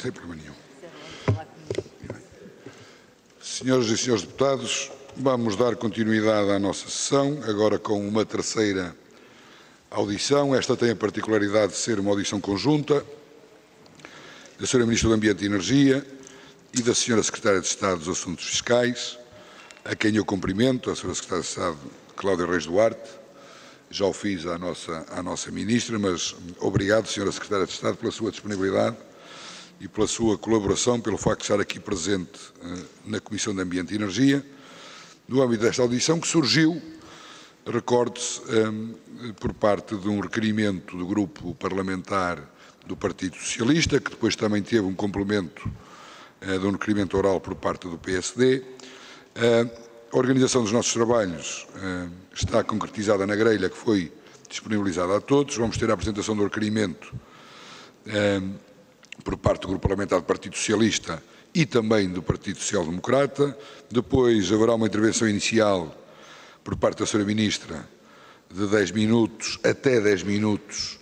Sem problema nenhum. Senhoras e senhores deputados, vamos dar continuidade à nossa sessão, agora com uma terceira audição. Esta tem a particularidade de ser uma audição conjunta da Sra. Ministra do Ambiente e Energia e da Sra. Secretária de Estado dos Assuntos Fiscais, a quem eu cumprimento, a Sra. Secretária de Estado Cláudia Reis Duarte. Já o fiz à nossa Ministra, mas obrigado, Sra. Secretária de Estado, pela sua disponibilidade e pela sua colaboração, pelo facto de estar aqui presente na Comissão de Ambiente e Energia, no âmbito desta audição que surgiu, recorde-se, por parte de um requerimento do Grupo Parlamentar do Partido Socialista, que depois também teve um complemento de um requerimento oral por parte do PSD. A organização dos nossos trabalhos está concretizada na grelha que foi disponibilizada a todos. Vamos ter a apresentação do requerimento por parte do Grupo Parlamentar do Partido Socialista e também do Partido Social Democrata. Depois haverá uma intervenção inicial por parte da Sra. Ministra de 10 minutos até 10 minutos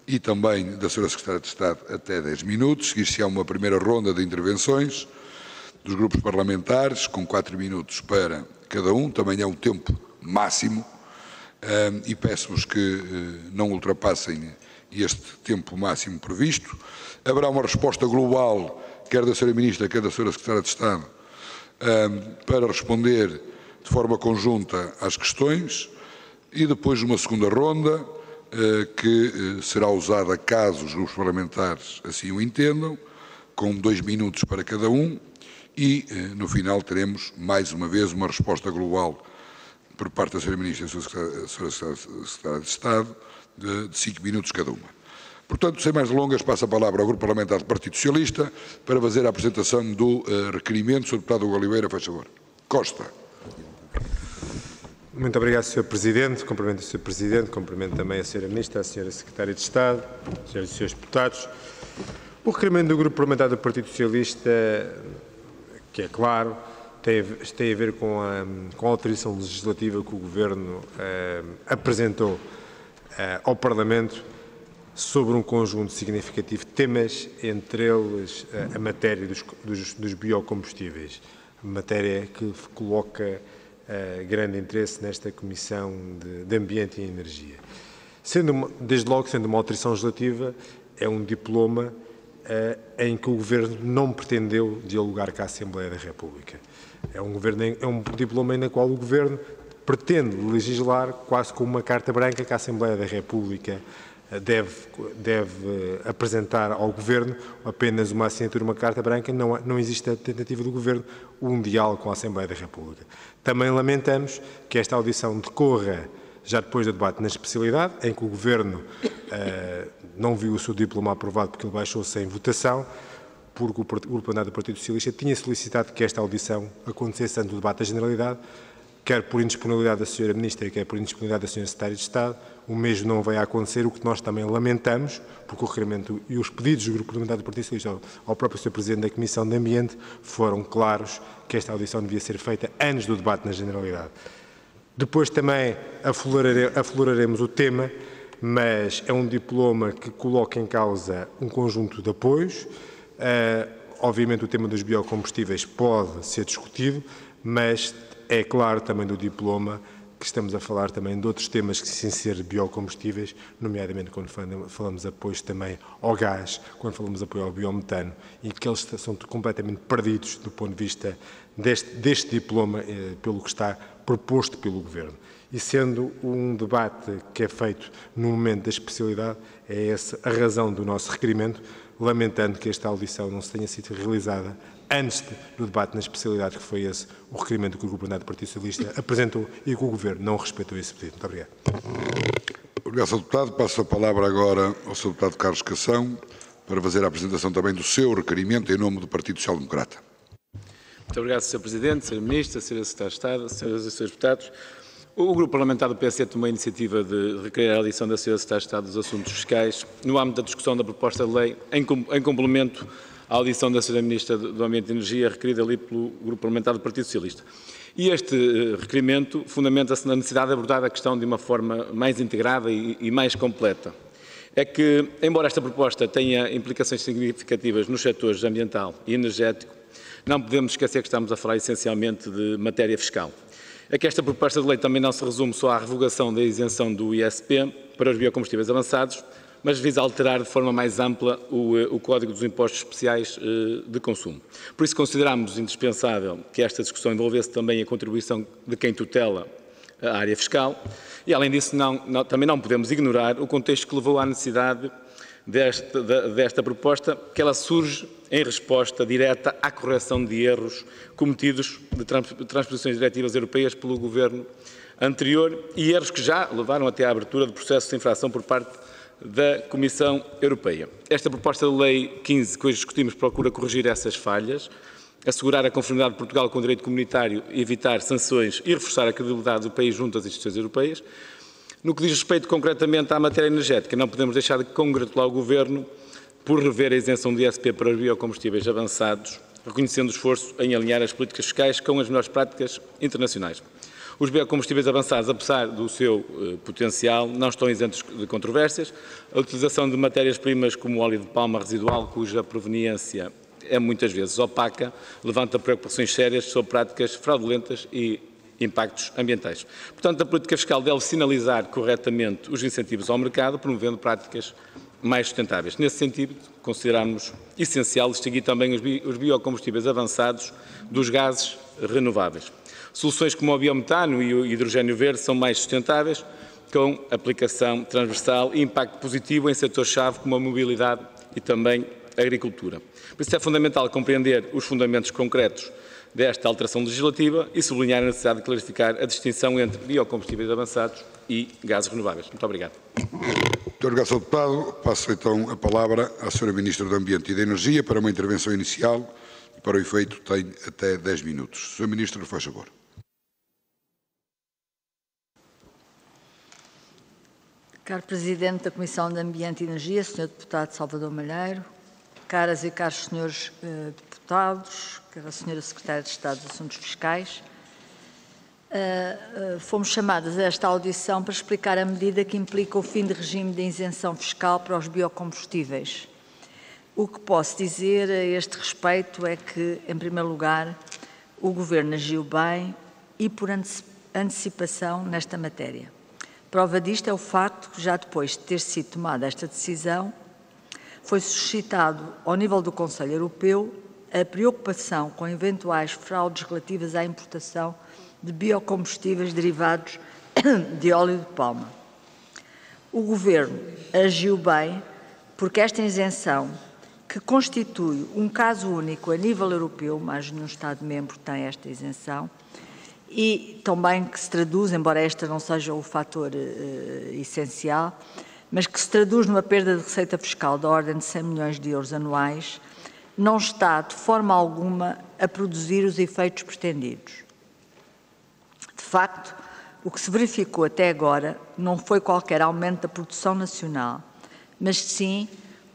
e também da Sra. Secretária de Estado até 10 minutos. Seguir-se-á uma primeira ronda de intervenções dos grupos parlamentares, com 4 minutos para cada um. Também é um tempo máximo e peço-vos que não ultrapassem este tempo máximo previsto. Haverá uma resposta global, quer da Sra. Ministra, quer da Sra. Secretária de Estado, para responder de forma conjunta às questões e depois uma segunda ronda que será usada caso os grupos parlamentares assim o entendam, com 2 minutos para cada um e no final teremos mais uma vez uma resposta global por parte da Sra. Ministra e da Sra. Secretária de Estado de 5 minutos cada uma. Portanto, sem mais delongas, passo a palavra ao Grupo Parlamentar do Partido Socialista para fazer a apresentação do requerimento. Sr. Deputado Hugo Oliveira, faz favor. Costa. Muito obrigado, Sr. Presidente. Cumprimento o Sr. Presidente, cumprimento também a Sra. Ministra, a Sra. Secretária de Estado, Sras. e Srs. Deputados. O requerimento do Grupo Parlamentar do Partido Socialista, que é claro, tem a ver com a autorização legislativa que o Governo apresentou ao Parlamento sobre um conjunto significativo de temas, entre eles a matéria dos biocombustíveis, matéria que coloca grande interesse nesta Comissão de Ambiente e Energia. Desde logo, sendo uma autorização legislativa, é um diploma em que o Governo não pretendeu dialogar com a Assembleia da República. É um diploma na qual o Governo pretende legislar quase como uma carta branca que a Assembleia da República deve apresentar ao Governo, apenas uma assinatura, uma carta branca. Não existe a tentativa do Governo um diálogo com a Assembleia da República. Também lamentamos que esta audição decorra já depois do debate na especialidade, em que o Governo não viu o seu diploma aprovado porque ele baixou sem votação, porque o Grupo Parlamentar do Partido Socialista tinha solicitado que esta audição acontecesse antes do debate da Generalidade, quer por indisponibilidade da Sra. Ministra, quer por indisponibilidade da Sra. Secretária de Estado. O mesmo não vai acontecer, o que nós também lamentamos, porque o requerimento e os pedidos do Grupo Parlamentar do Partido Socialista ao próprio Sr. Presidente da Comissão de Ambiente foram claros que esta audição devia ser feita antes do debate na Generalidade. Depois também afloraremos o tema, mas é um diploma que coloca em causa um conjunto de apoios. Obviamente o tema dos biocombustíveis pode ser discutido, mas é claro também do diploma que estamos a falar também de outros temas que sem ser biocombustíveis, nomeadamente quando falamos de apoios também ao gás, quando falamos de apoio ao biometano, e que eles são completamente perdidos do ponto de vista deste diploma, pelo que está proposto pelo Governo. E sendo um debate que é feito no momento da especialidade, é essa a razão do nosso requerimento, lamentando que esta audição não se tenha sido realizada antes do debate na especialidade, que foi esse o requerimento que o Grupo Parlamentar do Partido Socialista apresentou e que o Governo não respeitou esse pedido. Muito obrigado. Obrigado, Sr. Deputado. Passo a palavra agora ao Sr. Deputado Carlos Cação para fazer a apresentação também do seu requerimento em nome do Partido Social Democrata. Muito obrigado, Sr. Presidente, Sra. Ministra, Sra. Secretária de Estado, Sras. e Srs. Deputados. O Grupo Parlamentar do PSD tomou a iniciativa de requerer a audição da Sra. Secretária de Estado dos Assuntos Fiscais no âmbito da discussão da proposta de lei em complemento à audição da Sra. Ministra do Ambiente e Energia, requerida ali pelo Grupo Parlamentar do Partido Socialista. E este requerimento fundamenta-se na necessidade de abordar a questão de uma forma mais integrada e mais completa. é que, embora esta proposta tenha implicações significativas nos setores ambiental e energético, não podemos esquecer que estamos a falar essencialmente de matéria fiscal. É que esta proposta de lei também não se resume só à revogação da isenção do ISP para os biocombustíveis avançados, mas visa alterar de forma mais ampla o Código dos Impostos Especiais de Consumo. Por isso consideramos indispensável que esta discussão envolvesse também a contribuição de quem tutela a área fiscal e, além disso, também não podemos ignorar o contexto que levou à necessidade desta proposta, que ela surge em resposta direta à correção de erros cometidos de transposições diretivas europeias pelo Governo anterior e erros que já levaram até à abertura de processos de infração por parte da Comissão Europeia. Esta proposta de lei 15 que hoje discutimos procura corrigir essas falhas, assegurar a conformidade de Portugal com o direito comunitário, evitar sanções e reforçar a credibilidade do país junto às instituições europeias. No que diz respeito concretamente à matéria energética, não podemos deixar de congratular o Governo por rever a isenção do ISP para os biocombustíveis avançados, reconhecendo o esforço em alinhar as políticas fiscais com as melhores práticas internacionais. Os biocombustíveis avançados, apesar do seu potencial, não estão isentos de controvérsias. A utilização de matérias-primas como óleo de palma residual, cuja proveniência é muitas vezes opaca, levanta preocupações sérias sobre práticas fraudulentas e impactos ambientais. Portanto, a política fiscal deve sinalizar corretamente os incentivos ao mercado, promovendo práticas mais sustentáveis. Nesse sentido, consideramos essencial distinguir também os biocombustíveis avançados dos gases renováveis. Soluções como o biometano e o hidrogênio verde são mais sustentáveis, com aplicação transversal e impacto positivo em setores-chave como a mobilidade e também a agricultura. Por isso é fundamental compreender os fundamentos concretos desta alteração legislativa e sublinhar a necessidade de clarificar a distinção entre biocombustíveis avançados e gases renováveis. Muito obrigado. Muito obrigado, Sr. Deputado. Passo então a palavra à Sra. Ministra do Ambiente e da Energia para uma intervenção inicial e, para o efeito, tem até 10 minutos. Sra. Ministra, faz favor. Caro Presidente da Comissão de Ambiente e Energia, Sr. Deputado Salvador Malheiro, caras e caros Srs. Deputados, cara Sra. Secretária de Estado dos Assuntos Fiscais, fomos chamadas a esta audição para explicar a medida que implica o fim de regime de isenção fiscal para os biocombustíveis. O que posso dizer a este respeito é que, em primeiro lugar, o Governo agiu bem e por antecipação nesta matéria. Prova disto é o facto que, já depois de ter sido tomada esta decisão, foi suscitado, ao nível do Conselho Europeu, a preocupação com eventuais fraudes relativas à importação de biocombustíveis derivados de óleo de palma. O Governo agiu bem porque esta isenção, que constitui um caso único a nível europeu, mais nenhum Estado-membro tem esta isenção, e também que se traduz, embora este não seja o fator essencial, mas que se traduz numa perda de receita fiscal da ordem de 100 milhões de euros anuais, não está de forma alguma a produzir os efeitos pretendidos. De facto, o que se verificou até agora não foi qualquer aumento da produção nacional, mas sim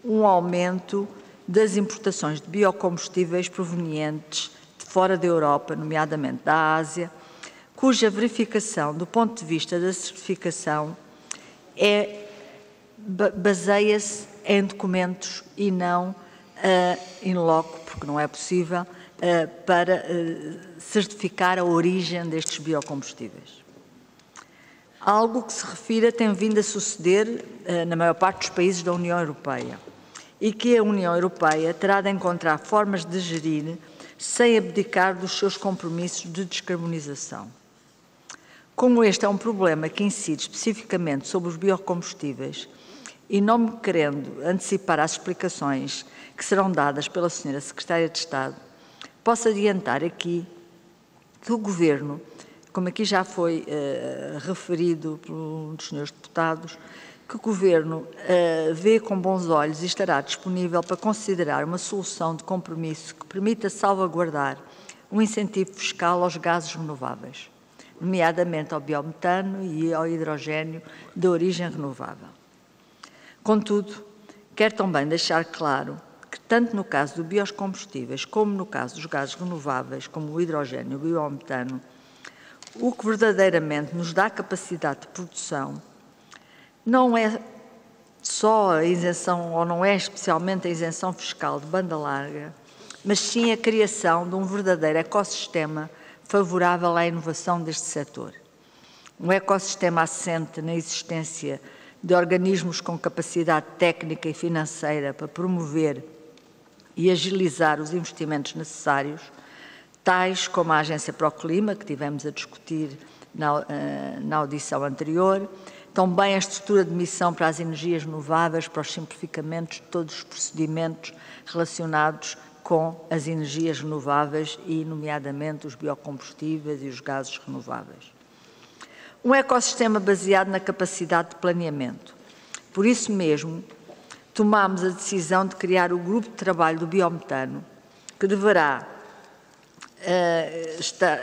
um aumento das importações de biocombustíveis provenientes de fora da Europa, nomeadamente da Ásia, cuja verificação, do ponto de vista da certificação, baseia-se em documentos e não in loco, porque não é possível, para certificar a origem destes biocombustíveis. Algo que se refira tem vindo a suceder na maior parte dos países da União Europeia e que a União Europeia terá de encontrar formas de gerir sem abdicar dos seus compromissos de descarbonização. Como este é um problema que incide especificamente sobre os biocombustíveis e não me querendo antecipar às explicações que serão dadas pela Sra. Secretária de Estado, posso adiantar aqui que o Governo, como aqui já foi referido por um dos senhores deputados, que o Governo vê com bons olhos e estará disponível para considerar uma solução de compromisso que permita salvaguardar um incentivo fiscal aos gases renováveis, nomeadamente ao biometano e ao hidrogênio de origem renovável. Contudo, quero também deixar claro que, tanto no caso dos biocombustíveis como no caso dos gases renováveis, como o hidrogênio e o biometano, o que verdadeiramente nos dá capacidade de produção não é só a isenção, ou não é especialmente a isenção fiscal de banda larga, mas sim a criação de um verdadeiro ecossistema favorável à inovação deste setor. Um ecossistema assente na existência de organismos com capacidade técnica e financeira para promover e agilizar os investimentos necessários, tais como a Agência para o Clima, que tivemos a discutir na audição anterior, também a estrutura de missão para as energias renováveis, para os simplificamentos de todos os procedimentos relacionados com as energias renováveis e, nomeadamente, os biocombustíveis e os gases renováveis. Um ecossistema baseado na capacidade de planeamento. Por isso mesmo, tomámos a decisão de criar o grupo de trabalho do biometano, que deverá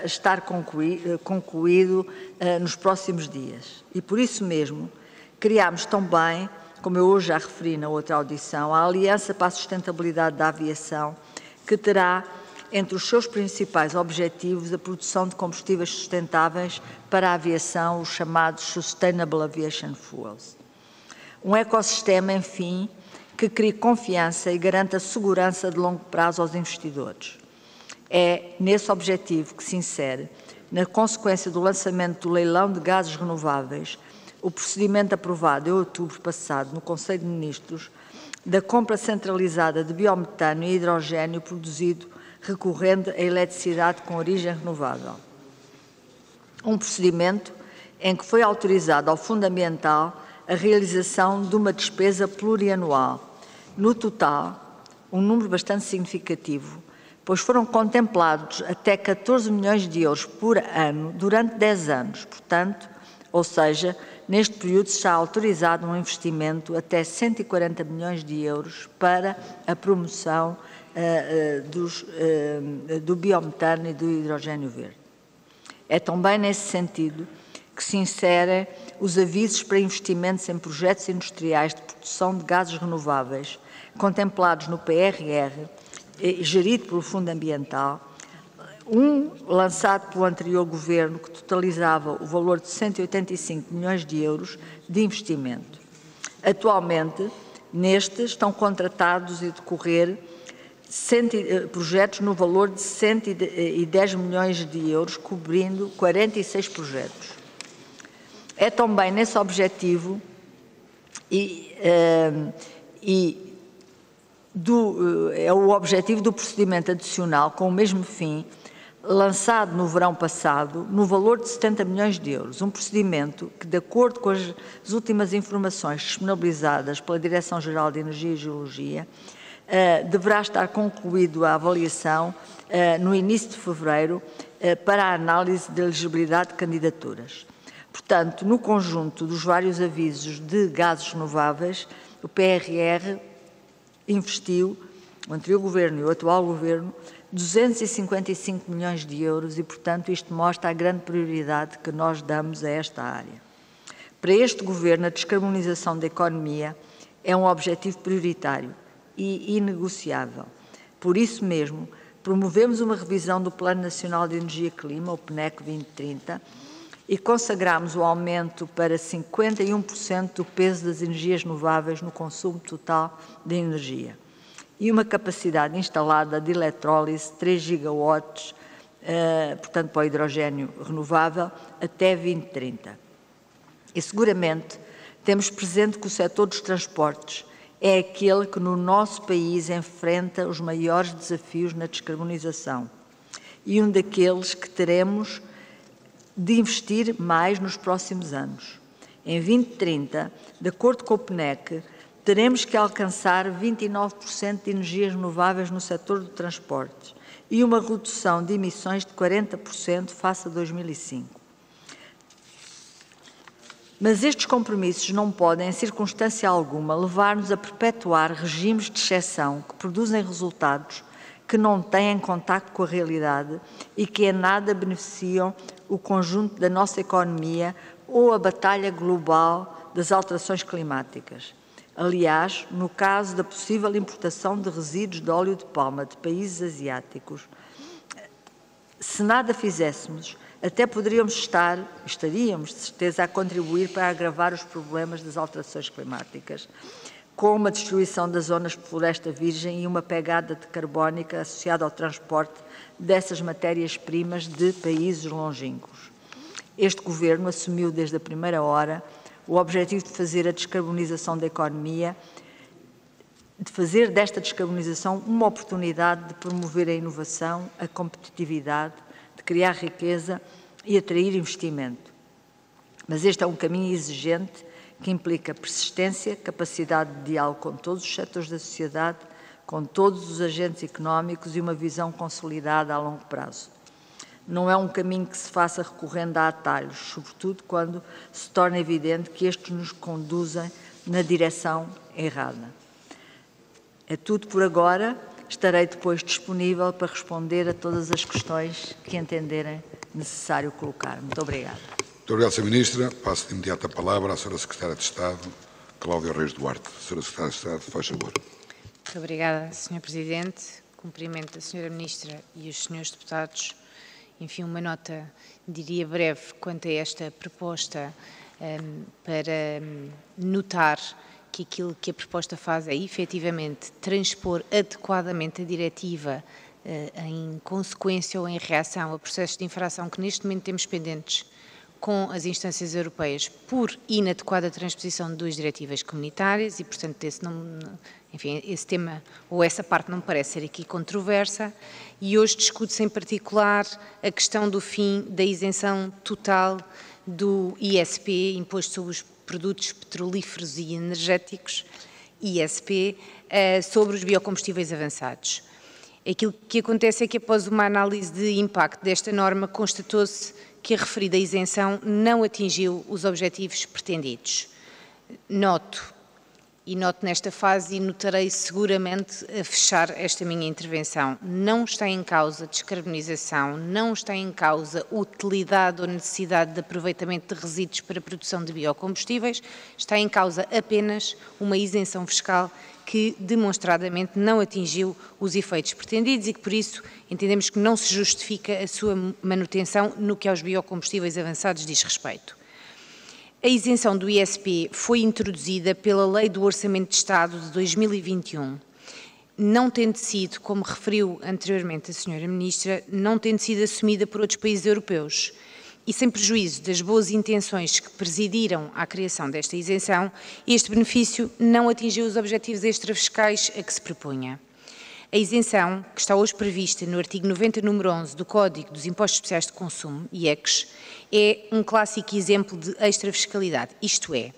estar concluído nos próximos dias. E por isso mesmo, criámos também, como eu hoje já referi na outra audição, a Aliança para a Sustentabilidade da Aviação, que terá entre os seus principais objetivos a produção de combustíveis sustentáveis para a aviação, os chamados Sustainable Aviation Fuels. Um ecossistema, enfim, que crie confiança e garanta segurança de longo prazo aos investidores. É nesse objetivo que se insere, na consequência do lançamento do leilão de gases renováveis, o procedimento aprovado em outubro passado no Conselho de Ministros da compra centralizada de biometano e hidrogênio produzido recorrendo à eletricidade com origem renovável. Um procedimento em que foi autorizado ao Fundo Ambiental a realização de uma despesa plurianual. No total, um número bastante significativo, pois foram contemplados até 14 milhões de euros por ano durante 10 anos. Portanto, ou seja, neste período está autorizado um investimento até 140 milhões de euros para a promoção do biometano e do hidrogênio verde. É também nesse sentido que se inserem os avisos para investimentos em projetos industriais de produção de gases renováveis, contemplados no PRR, gerido pelo Fundo Ambiental, um lançado pelo anterior Governo, que totalizava o valor de 185 milhões de euros de investimento. Atualmente, nestes estão contratados e decorrer projetos no valor de 110 milhões de euros, cobrindo 46 projetos. É também nesse objetivo é o objetivo do procedimento adicional com o mesmo fim, lançado no verão passado, no valor de 70 milhões de euros. Um procedimento que, de acordo com as últimas informações disponibilizadas pela Direção-Geral de Energia e Geologia, deverá estar concluído a avaliação no início de fevereiro para a análise de elegibilidade de candidaturas. Portanto, no conjunto dos vários avisos de gases renováveis, o PRR investiu, o anterior Governo e o atual Governo, 255 milhões de euros e, portanto, isto mostra a grande prioridade que nós damos a esta área. Para este Governo, a descarbonização da economia é um objetivo prioritário e inegociável. Por isso mesmo, promovemos uma revisão do Plano Nacional de Energia e Clima, o PNEC 2030, e consagramos o aumento para 51% do peso das energias renováveis no consumo total de energia e uma capacidade instalada de eletrólise 3 gigawatts, portanto, para o hidrogênio renovável, até 2030. E seguramente temos presente que o setor dos transportes é aquele que no nosso país enfrenta os maiores desafios na descarbonização e um daqueles que teremos de investir mais nos próximos anos. Em 2030, de acordo com o PNEC, teremos que alcançar 29% de energias renováveis no setor do transporte e uma redução de emissões de 40% face a 2005. Mas estes compromissos não podem, em circunstância alguma, levar-nos a perpetuar regimes de exceção que produzem resultados que não têm contacto com a realidade e que em nada beneficiam o conjunto da nossa economia ou a batalha global das alterações climáticas. Aliás, no caso da possível importação de resíduos de óleo de palma de países asiáticos, Se nada fizéssemos, até estaríamos de certeza a contribuir para agravar os problemas das alterações climáticas, com uma destruição das zonas de floresta virgem e uma pegada de carbónica associada ao transporte dessas matérias-primas de países longínquos. Este Governo assumiu desde a primeira hora o objetivo de fazer a descarbonização da economia, de fazer desta descarbonização uma oportunidade de promover a inovação, a competitividade, de criar riqueza e atrair investimento. Mas este é um caminho exigente que implica persistência, capacidade de diálogo com todos os setores da sociedade, com todos os agentes económicos e uma visão consolidada a longo prazo. Não é um caminho que se faça recorrendo a atalhos, sobretudo quando se torna evidente que estes nos conduzem na direção errada. É tudo por agora. Estarei depois disponível para responder a todas as questões que entenderem necessário colocar. Muito obrigada. Muito obrigado, Sra. Ministra. Passo de imediato a palavra à Sra. Secretária de Estado, Cláudia Reis Duarte. Sra. Secretária de Estado, faz favor. Muito obrigada, Sr. Presidente. Cumprimento a Sra. Ministra e os Srs. Deputados. Enfim, uma nota, diria breve, quanto a esta proposta, para notar que aquilo que a proposta faz é, efetivamente, transpor adequadamente a diretiva em consequência ou em reação a processos de infração que neste momento temos pendentes com as instâncias europeias por inadequada transposição de duas diretivas comunitárias e, portanto, esse tema ou essa parte não parece ser aqui controversa e hoje discute-se em particular a questão do fim da isenção total do ISP, Imposto sobre os Produtos Petrolíferos e Energéticos, ISP, sobre os biocombustíveis avançados. Aquilo que acontece é que, após uma análise de impacto desta norma, constatou-se que a referida isenção não atingiu os objetivos pretendidos. Noto nesta fase e notarei seguramente a fechar esta minha intervenção. Não está em causa descarbonização, não está em causa utilidade ou necessidade de aproveitamento de resíduos para a produção de biocombustíveis, está em causa apenas uma isenção fiscal que demonstradamente não atingiu os efeitos pretendidos e que, por isso, entendemos que não se justifica a sua manutenção no que aos biocombustíveis avançados diz respeito. A isenção do ISP foi introduzida pela Lei do Orçamento de Estado de 2021, não tendo sido, como referiu anteriormente a Sra. Ministra, não tendo sido assumida por outros países europeus. E sem prejuízo das boas intenções que presidiram à criação desta isenção, este benefício não atingiu os objetivos extrafiscais a que se propunha. A isenção, que está hoje prevista no artigo 90, número 11 do Código dos Impostos Especiais de Consumo, IECs, é um clássico exemplo de extrafiscalidade, isto é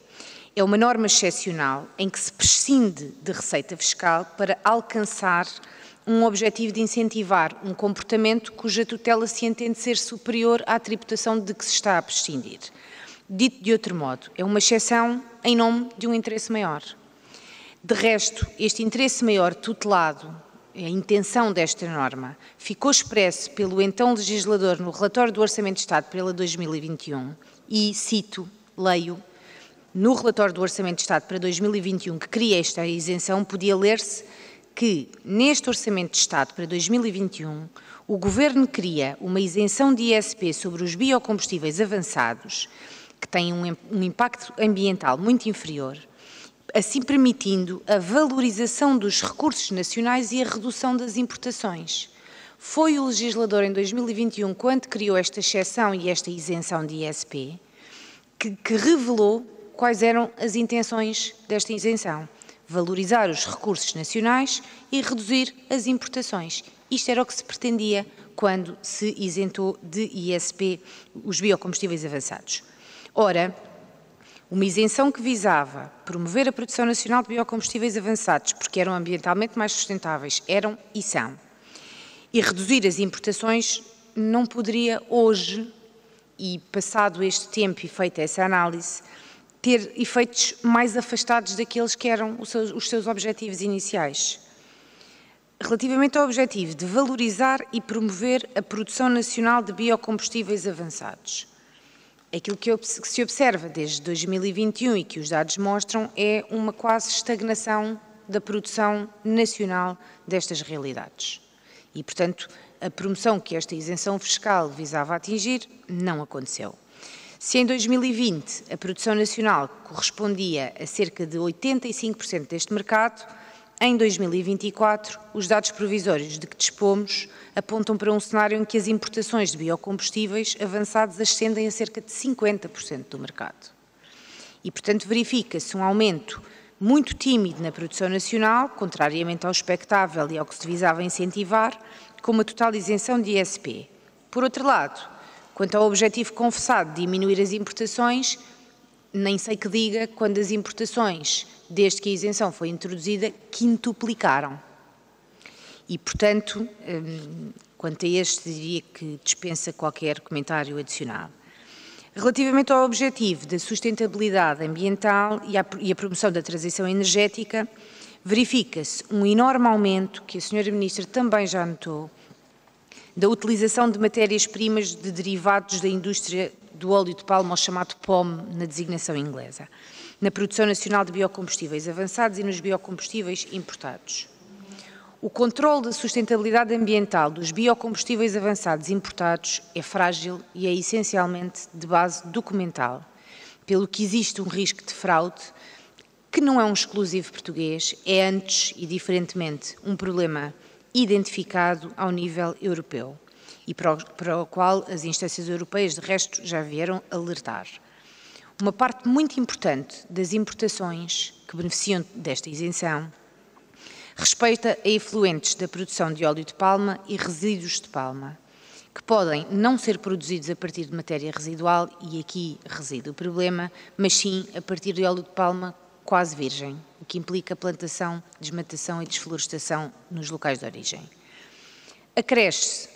uma norma excepcional em que se prescinde de receita fiscal para alcançar um objetivo de incentivar um comportamento cuja tutela se entende ser superior à tributação de que se está a prescindir. Dito de outro modo, é uma exceção em nome de um interesse maior. De resto, este interesse maior tutelado, a intenção desta norma, ficou expresso pelo então legislador no relatório do Orçamento de Estado para 2021 e, cito, leio, no relatório do Orçamento de Estado para 2021 que cria esta isenção, podia ler-se que, neste Orçamento de Estado para 2021, o Governo cria uma isenção de ISP sobre os biocombustíveis avançados, que têm um impacto ambiental muito inferior, assim permitindo a valorização dos recursos nacionais e a redução das importações. Foi o legislador em 2021, quando criou esta exceção e esta isenção de ISP, que revelou quais eram as intenções desta isenção. Valorizar os recursos nacionais e reduzir as importações. Isto era o que se pretendia quando se isentou de ISP os biocombustíveis avançados. Ora, uma isenção que visava promover a produção nacional de biocombustíveis avançados, porque eram ambientalmente mais sustentáveis, eram e são, e reduzir as importações não poderia hoje, e passado este tempo e feita essa análise, ter efeitos mais afastados daqueles que eram os seus objetivos iniciais. Relativamente ao objetivo de valorizar e promover a produção nacional de biocombustíveis avançados, aquilo que se observa desde 2021 e que os dados mostram é uma quase estagnação da produção nacional destas realidades. E, portanto, a promoção que esta isenção fiscal visava atingir não aconteceu. Se em 2020 a produção nacional correspondia a cerca de 85% deste mercado, em 2024 os dados provisórios de que dispomos apontam para um cenário em que as importações de biocombustíveis avançados ascendem a cerca de 50% do mercado. E, portanto, verifica-se um aumento muito tímido na produção nacional, contrariamente ao expectável e ao que se visava incentivar, com uma total isenção de ISP. Por outro lado, quanto ao objetivo confessado de diminuir as importações, nem sei que diga quando as importações, desde que a isenção foi introduzida, quintuplicaram. E, portanto, quanto a este, diria que dispensa qualquer comentário adicional. Relativamente ao objetivo da sustentabilidade ambiental e a promoção da transição energética, verifica-se um enorme aumento, que a Sra. Ministra também já notou, da utilização de matérias-primas de derivados da indústria do óleo de palma, ou chamado POM, na designação inglesa, na produção nacional de biocombustíveis avançados e nos biocombustíveis importados. O controle da sustentabilidade ambiental dos biocombustíveis avançados importados é frágil e é essencialmente de base documental, pelo que existe um risco de fraude que não é um exclusivo português, é antes e diferentemente um problema identificado ao nível europeu e para o qual as instâncias europeias, de resto, já vieram alertar. Uma parte muito importante das importações que beneficiam desta isenção respeita a efluentes da produção de óleo de palma e resíduos de palma, que podem não ser produzidos a partir de matéria residual, e aqui reside o problema, mas sim a partir de óleo de palma quase virgem, o que implica plantação, desmatação e desflorestação nos locais de origem. Acresce-se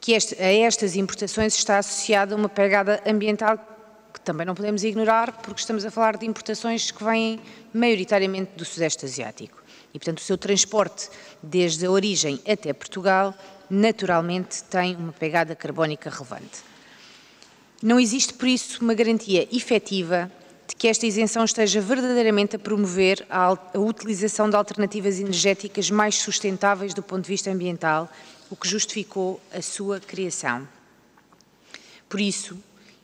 que a estas importações está associada uma pegada ambiental que também não podemos ignorar, porque estamos a falar de importações que vêm maioritariamente do Sudeste Asiático. E, portanto, o seu transporte desde a origem até Portugal, naturalmente, tem uma pegada carbónica relevante. Não existe, por isso, uma garantia efetiva de que esta isenção esteja verdadeiramente a promover a utilização de alternativas energéticas mais sustentáveis do ponto de vista ambiental, o que justificou a sua criação. Por isso,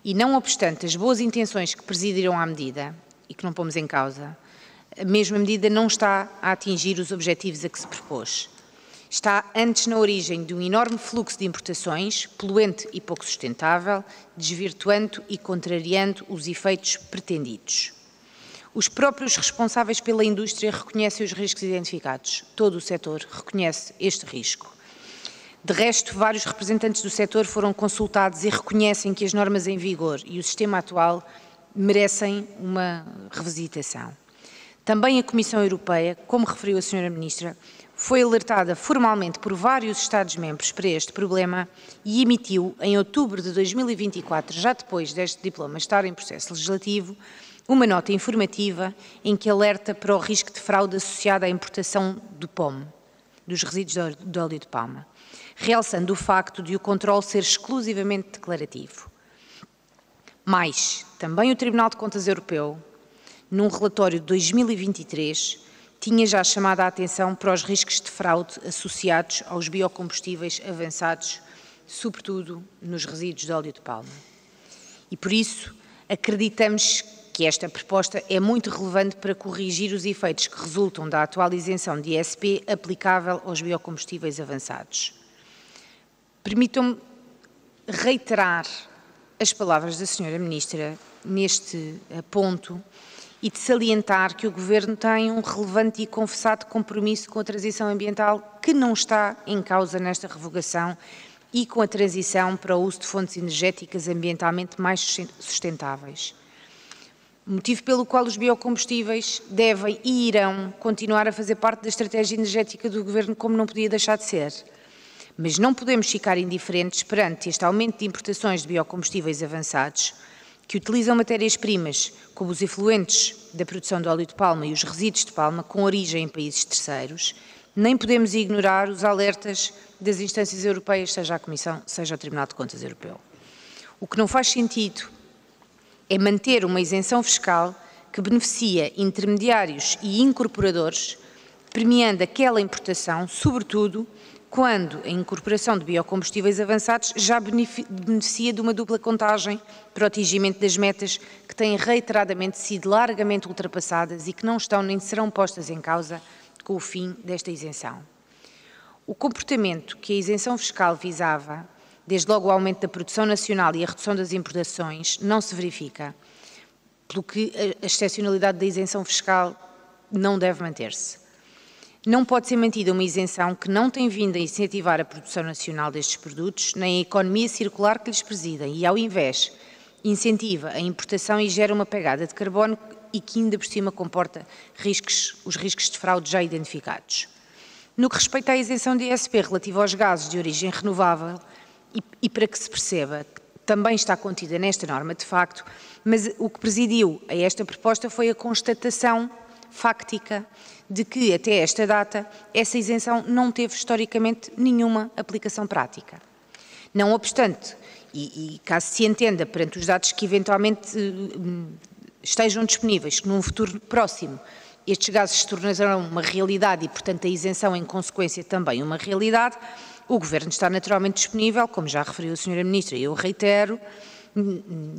e não obstante as boas intenções que presidiram à medida, e que não pomos em causa, a mesma medida não está a atingir os objetivos a que se propôs. Está antes na origem de um enorme fluxo de importações, poluente e pouco sustentável, desvirtuando e contrariando os efeitos pretendidos. Os próprios responsáveis pela indústria reconhecem os riscos identificados. Todo o setor reconhece este risco. De resto, vários representantes do setor foram consultados e reconhecem que as normas em vigor e o sistema atual merecem uma revisitação. Também a Comissão Europeia, como referiu a Sra. Ministra, foi alertada formalmente por vários Estados-membros para este problema e emitiu, em outubro de 2024, já depois deste diploma estar em processo legislativo, uma nota informativa em que alerta para o risco de fraude associado à importação do POM, dos resíduos de óleo de palma, realçando o facto de o controle ser exclusivamente declarativo. Mais, também o Tribunal de Contas Europeu, num relatório de 2023, tinha já chamado a atenção para os riscos de fraude associados aos biocombustíveis avançados, sobretudo nos resíduos de óleo de palma. E por isso, acreditamos que esta proposta é muito relevante para corrigir os efeitos que resultam da atual isenção de ISP aplicável aos biocombustíveis avançados. Permitam-me reiterar as palavras da Sra. Ministra neste ponto e de salientar que o Governo tem um relevante e confessado compromisso com a transição ambiental que não está em causa nesta revogação e com a transição para o uso de fontes energéticas ambientalmente mais sustentáveis. Motivo pelo qual os biocombustíveis devem e irão continuar a fazer parte da estratégia energética do Governo, como não podia deixar de ser. Mas não podemos ficar indiferentes perante este aumento de importações de biocombustíveis avançados, que utilizam matérias-primas como os efluentes da produção de óleo de palma e os resíduos de palma com origem em países terceiros, nem podemos ignorar os alertas das instâncias europeias, seja a Comissão, seja o Tribunal de Contas Europeu. O que não faz sentido é manter uma isenção fiscal que beneficia intermediários e incorporadores premiando aquela importação, sobretudo quando a incorporação de biocombustíveis avançados já beneficia de uma dupla contagem para o atingimento das metas que têm reiteradamente sido largamente ultrapassadas e que não estão nem serão postas em causa com o fim desta isenção. O comportamento que a isenção fiscal visava, desde logo o aumento da produção nacional e a redução das importações, não se verifica, pelo que a excepcionalidade da isenção fiscal não deve manter-se. Não pode ser mantida uma isenção que não tem vindo a incentivar a produção nacional destes produtos, nem a economia circular que lhes presida e, ao invés, incentiva a importação e gera uma pegada de carbono e que ainda por cima comporta os riscos de fraude já identificados. No que respeita à isenção de ISP relativa aos gases de origem renovável, e para que se perceba que também está contida nesta norma de facto, mas o que presidiu a esta proposta foi a constatação fáctica de que, até esta data, essa isenção não teve historicamente nenhuma aplicação prática. Não obstante, e caso se entenda perante os dados que eventualmente estejam disponíveis, que num futuro próximo estes gases se tornarão uma realidade e, portanto, a isenção em consequência também uma realidade, o Governo está naturalmente disponível, como já referiu a Sra. Ministra, e eu reitero,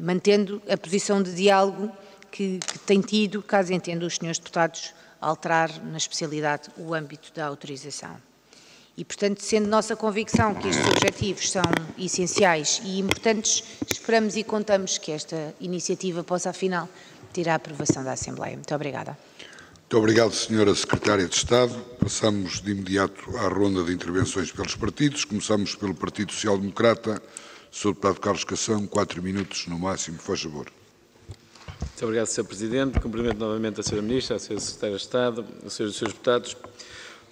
mantendo a posição de diálogo que tem tido, caso entendam os senhores deputados alterar na especialidade o âmbito da autorização. E, portanto, sendo nossa convicção que estes objetivos são essenciais e importantes, esperamos e contamos que esta iniciativa possa, afinal, ter a aprovação da Assembleia. Muito obrigada. Muito obrigado, Sra. Secretária de Estado. Passamos de imediato à ronda de intervenções pelos partidos. Começamos pelo Partido Social Democrata. Sr. Deputado Carlos Cação, 4 minutos no máximo, faz favor. Muito obrigado, Sr. Presidente. Cumprimento novamente a Sra. Ministra, a Sra. Secretária de Estado, a Srs. e Srs. Deputados.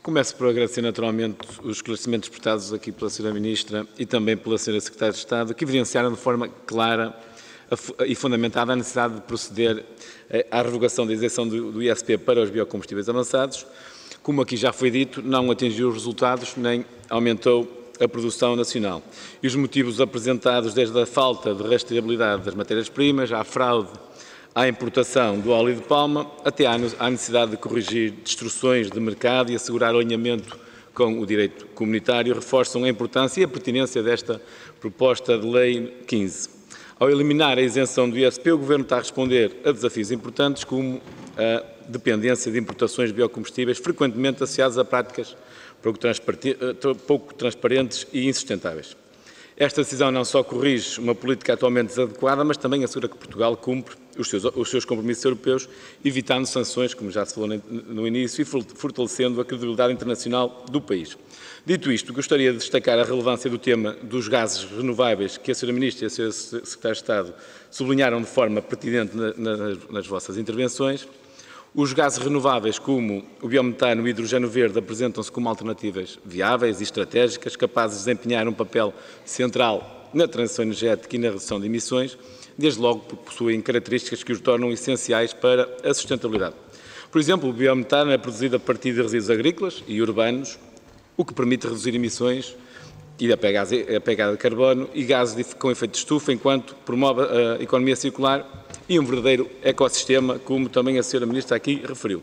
Começo por agradecer naturalmente os esclarecimentos prestados aqui pela Sra. Ministra e também pela Sra. Secretária de Estado, que evidenciaram de forma clara e fundamentada a necessidade de proceder à revogação da isenção do ISP para os biocombustíveis avançados. Como aqui já foi dito, não atingiu os resultados nem aumentou a produção nacional. E os motivos apresentados, desde a falta de rastreabilidade das matérias-primas, à fraude à importação do óleo de palma, até à necessidade de corrigir distorções de mercado e assegurar o alinhamento com o direito comunitário, reforçam a importância e a pertinência desta proposta de Lei 15. Ao eliminar a isenção do ISP, o Governo está a responder a desafios importantes, como a dependência de importações de biocombustíveis, frequentemente associadas a práticas pouco transparentes e insustentáveis. Esta decisão não só corrige uma política atualmente desadequada, mas também assegura que Portugal cumpre os seus compromissos europeus, evitando sanções, como já se falou no início, e fortalecendo a credibilidade internacional do país. Dito isto, gostaria de destacar a relevância do tema dos gases renováveis, que a Sra. Ministra e a Sra. Secretária de Estado sublinharam de forma pertinente nas vossas intervenções. Os gases renováveis, como o biometano e o hidrogênio verde, apresentam-se como alternativas viáveis e estratégicas, capazes de desempenhar um papel central na transição energética e na redução de emissões, desde logo porque possuem características que os tornam essenciais para a sustentabilidade. Por exemplo, o biometano é produzido a partir de resíduos agrícolas e urbanos, o que permite reduzir emissões e a pegada de carbono e gases com efeito de estufa, enquanto promove a economia circular e um verdadeiro ecossistema, como também a Sra. Ministra aqui referiu.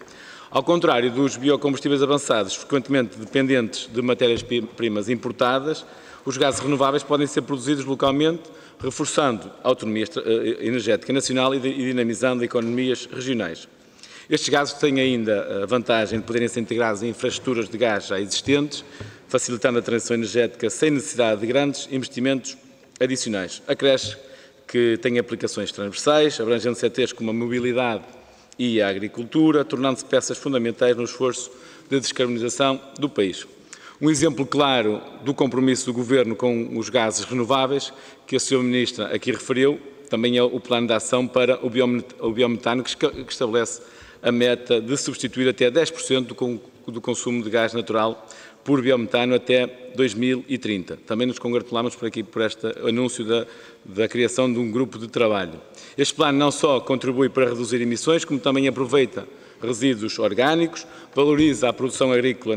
Ao contrário dos biocombustíveis avançados, frequentemente dependentes de matérias-primas importadas, os gases renováveis podem ser produzidos localmente, reforçando a autonomia energética nacional e dinamizando economias regionais. Estes gases têm ainda a vantagem de poderem ser integrados em infraestruturas de gás já existentes, facilitando a transição energética sem necessidade de grandes investimentos adicionais. Acresce que tem aplicações transversais, abrangendo setores como a mobilidade e a agricultura, tornando-se peças fundamentais no esforço de descarbonização do país. Um exemplo claro do compromisso do Governo com os gases renováveis, que a Sra. Ministra aqui referiu, também é o Plano de Ação para o biometano, que estabelece a meta de substituir até 10% do consumo de gás natural por biometano até 2030. Também nos congratulamos por este anúncio da criação de um grupo de trabalho. Este plano não só contribui para reduzir emissões, como também aproveita resíduos orgânicos, valoriza a produção agrícola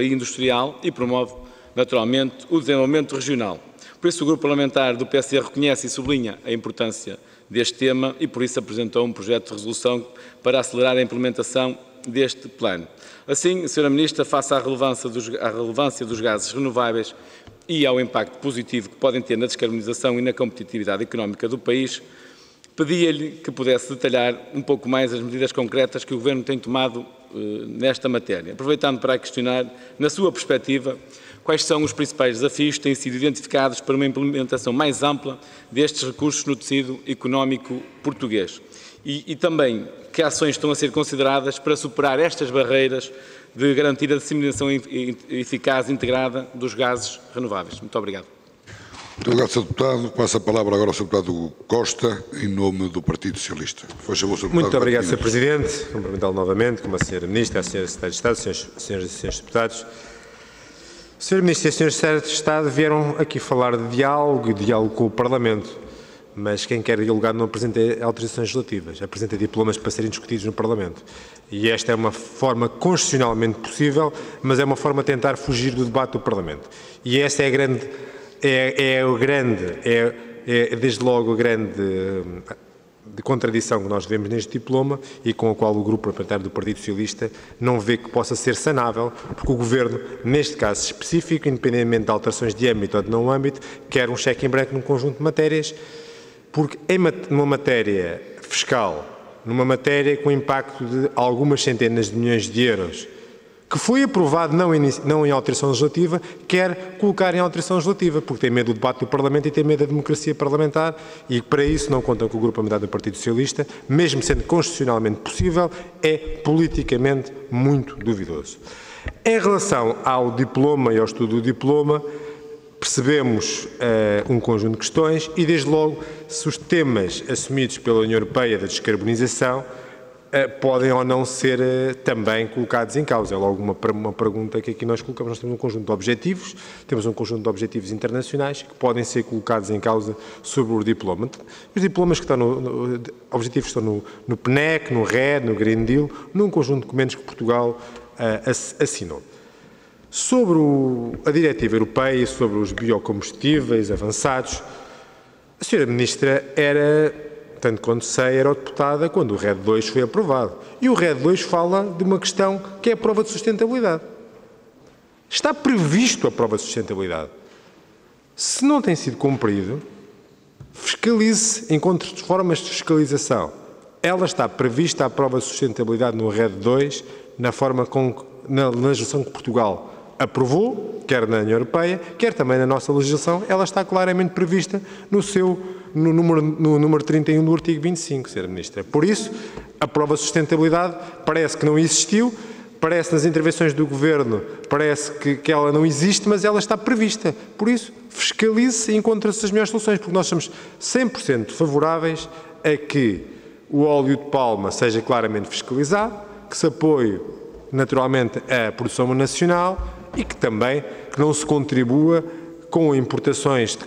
e industrial e promove, naturalmente, o desenvolvimento regional. Por isso, o Grupo Parlamentar do PSD reconhece e sublinha a importância deste tema e, por isso, apresentou um projeto de resolução para acelerar a implementação deste plano. Assim, Sra. Ministra, face à relevância dos gases renováveis e ao impacto positivo que podem ter na descarbonização e na competitividade económica do país, pedia-lhe que pudesse detalhar um pouco mais as medidas concretas que o Governo tem tomado nesta matéria, aproveitando para questionar, na sua perspectiva, quais são os principais desafios que têm sido identificados para uma implementação mais ampla destes recursos no tecido económico português e também que ações estão a ser consideradas para superar estas barreiras de garantir a disseminação eficaz e integrada dos gases renováveis. Muito obrigado. Muito obrigado, Sr. Deputado. Passo a palavra agora ao Sr. Deputado Costa, em nome do Partido Socialista. Muito obrigado, Sr. Presidente. Cumprimentá-lo novamente, como a Sra. Ministra, a Sra. Secretária de Estado, Sras. e Srs. Deputados. O Sr. Ministro e a Sra. Secretária de Estado vieram aqui falar de diálogo com o Parlamento, mas quem quer dialogar não apresenta autorizações legislativas, apresenta diplomas para serem discutidos no Parlamento. E esta é uma forma constitucionalmente possível, mas é uma forma de tentar fugir do debate do Parlamento. E esta é a grande... desde logo a grande contradição que nós vemos neste diploma e com a qual o Grupo Parlamentar do Partido Socialista não vê que possa ser sanável, porque o Governo, neste caso específico, independentemente de alterações de âmbito ou de não âmbito, quer um cheque em branco num conjunto de matérias, porque numa matéria fiscal, numa matéria com impacto de algumas centenas de milhões de euros, que foi aprovado não em alteração legislativa, quer colocar em alteração legislativa, porque tem medo do debate do Parlamento e tem medo da democracia parlamentar e para isso não contam com o Grupo Parlamentar do Partido Socialista, mesmo sendo constitucionalmente possível, é politicamente muito duvidoso. Em relação ao diploma e ao estudo do diploma, percebemos um conjunto de questões e, desde logo, se os temas assumidos pela União Europeia da descarbonização podem ou não ser também colocados em causa. É logo uma pergunta que aqui nós colocamos. Nós temos um conjunto de objetivos, temos um conjunto de objetivos internacionais que podem ser colocados em causa sobre o diploma. Os diplomas que estão objetivos estão no PNEC, no RED, no Green Deal, num conjunto de documentos que Portugal assinou. Sobre a diretiva europeia, sobre os biocombustíveis avançados, a Sra. Ministra era, tanto quanto sei, era deputada quando o RED 2 foi aprovado. E o RED 2 fala de uma questão que é a prova de sustentabilidade. Está previsto a prova de sustentabilidade. Se não tem sido cumprido, fiscalize, encontre formas de fiscalização. Ela está prevista a prova de sustentabilidade no RED 2, na legislação que Portugal aprovou, quer na União Europeia, quer também na nossa legislação, ela está claramente prevista no número 31 do artigo 25, Sra. Ministra. Por isso, a prova de sustentabilidade parece que não existiu, parece nas intervenções do Governo, parece que ela não existe, mas ela está prevista. Por isso, fiscalize e encontre-se as melhores soluções, porque nós somos 100% favoráveis a que o óleo de palma seja claramente fiscalizado, que se apoie naturalmente à produção nacional e que também não se contribua com importações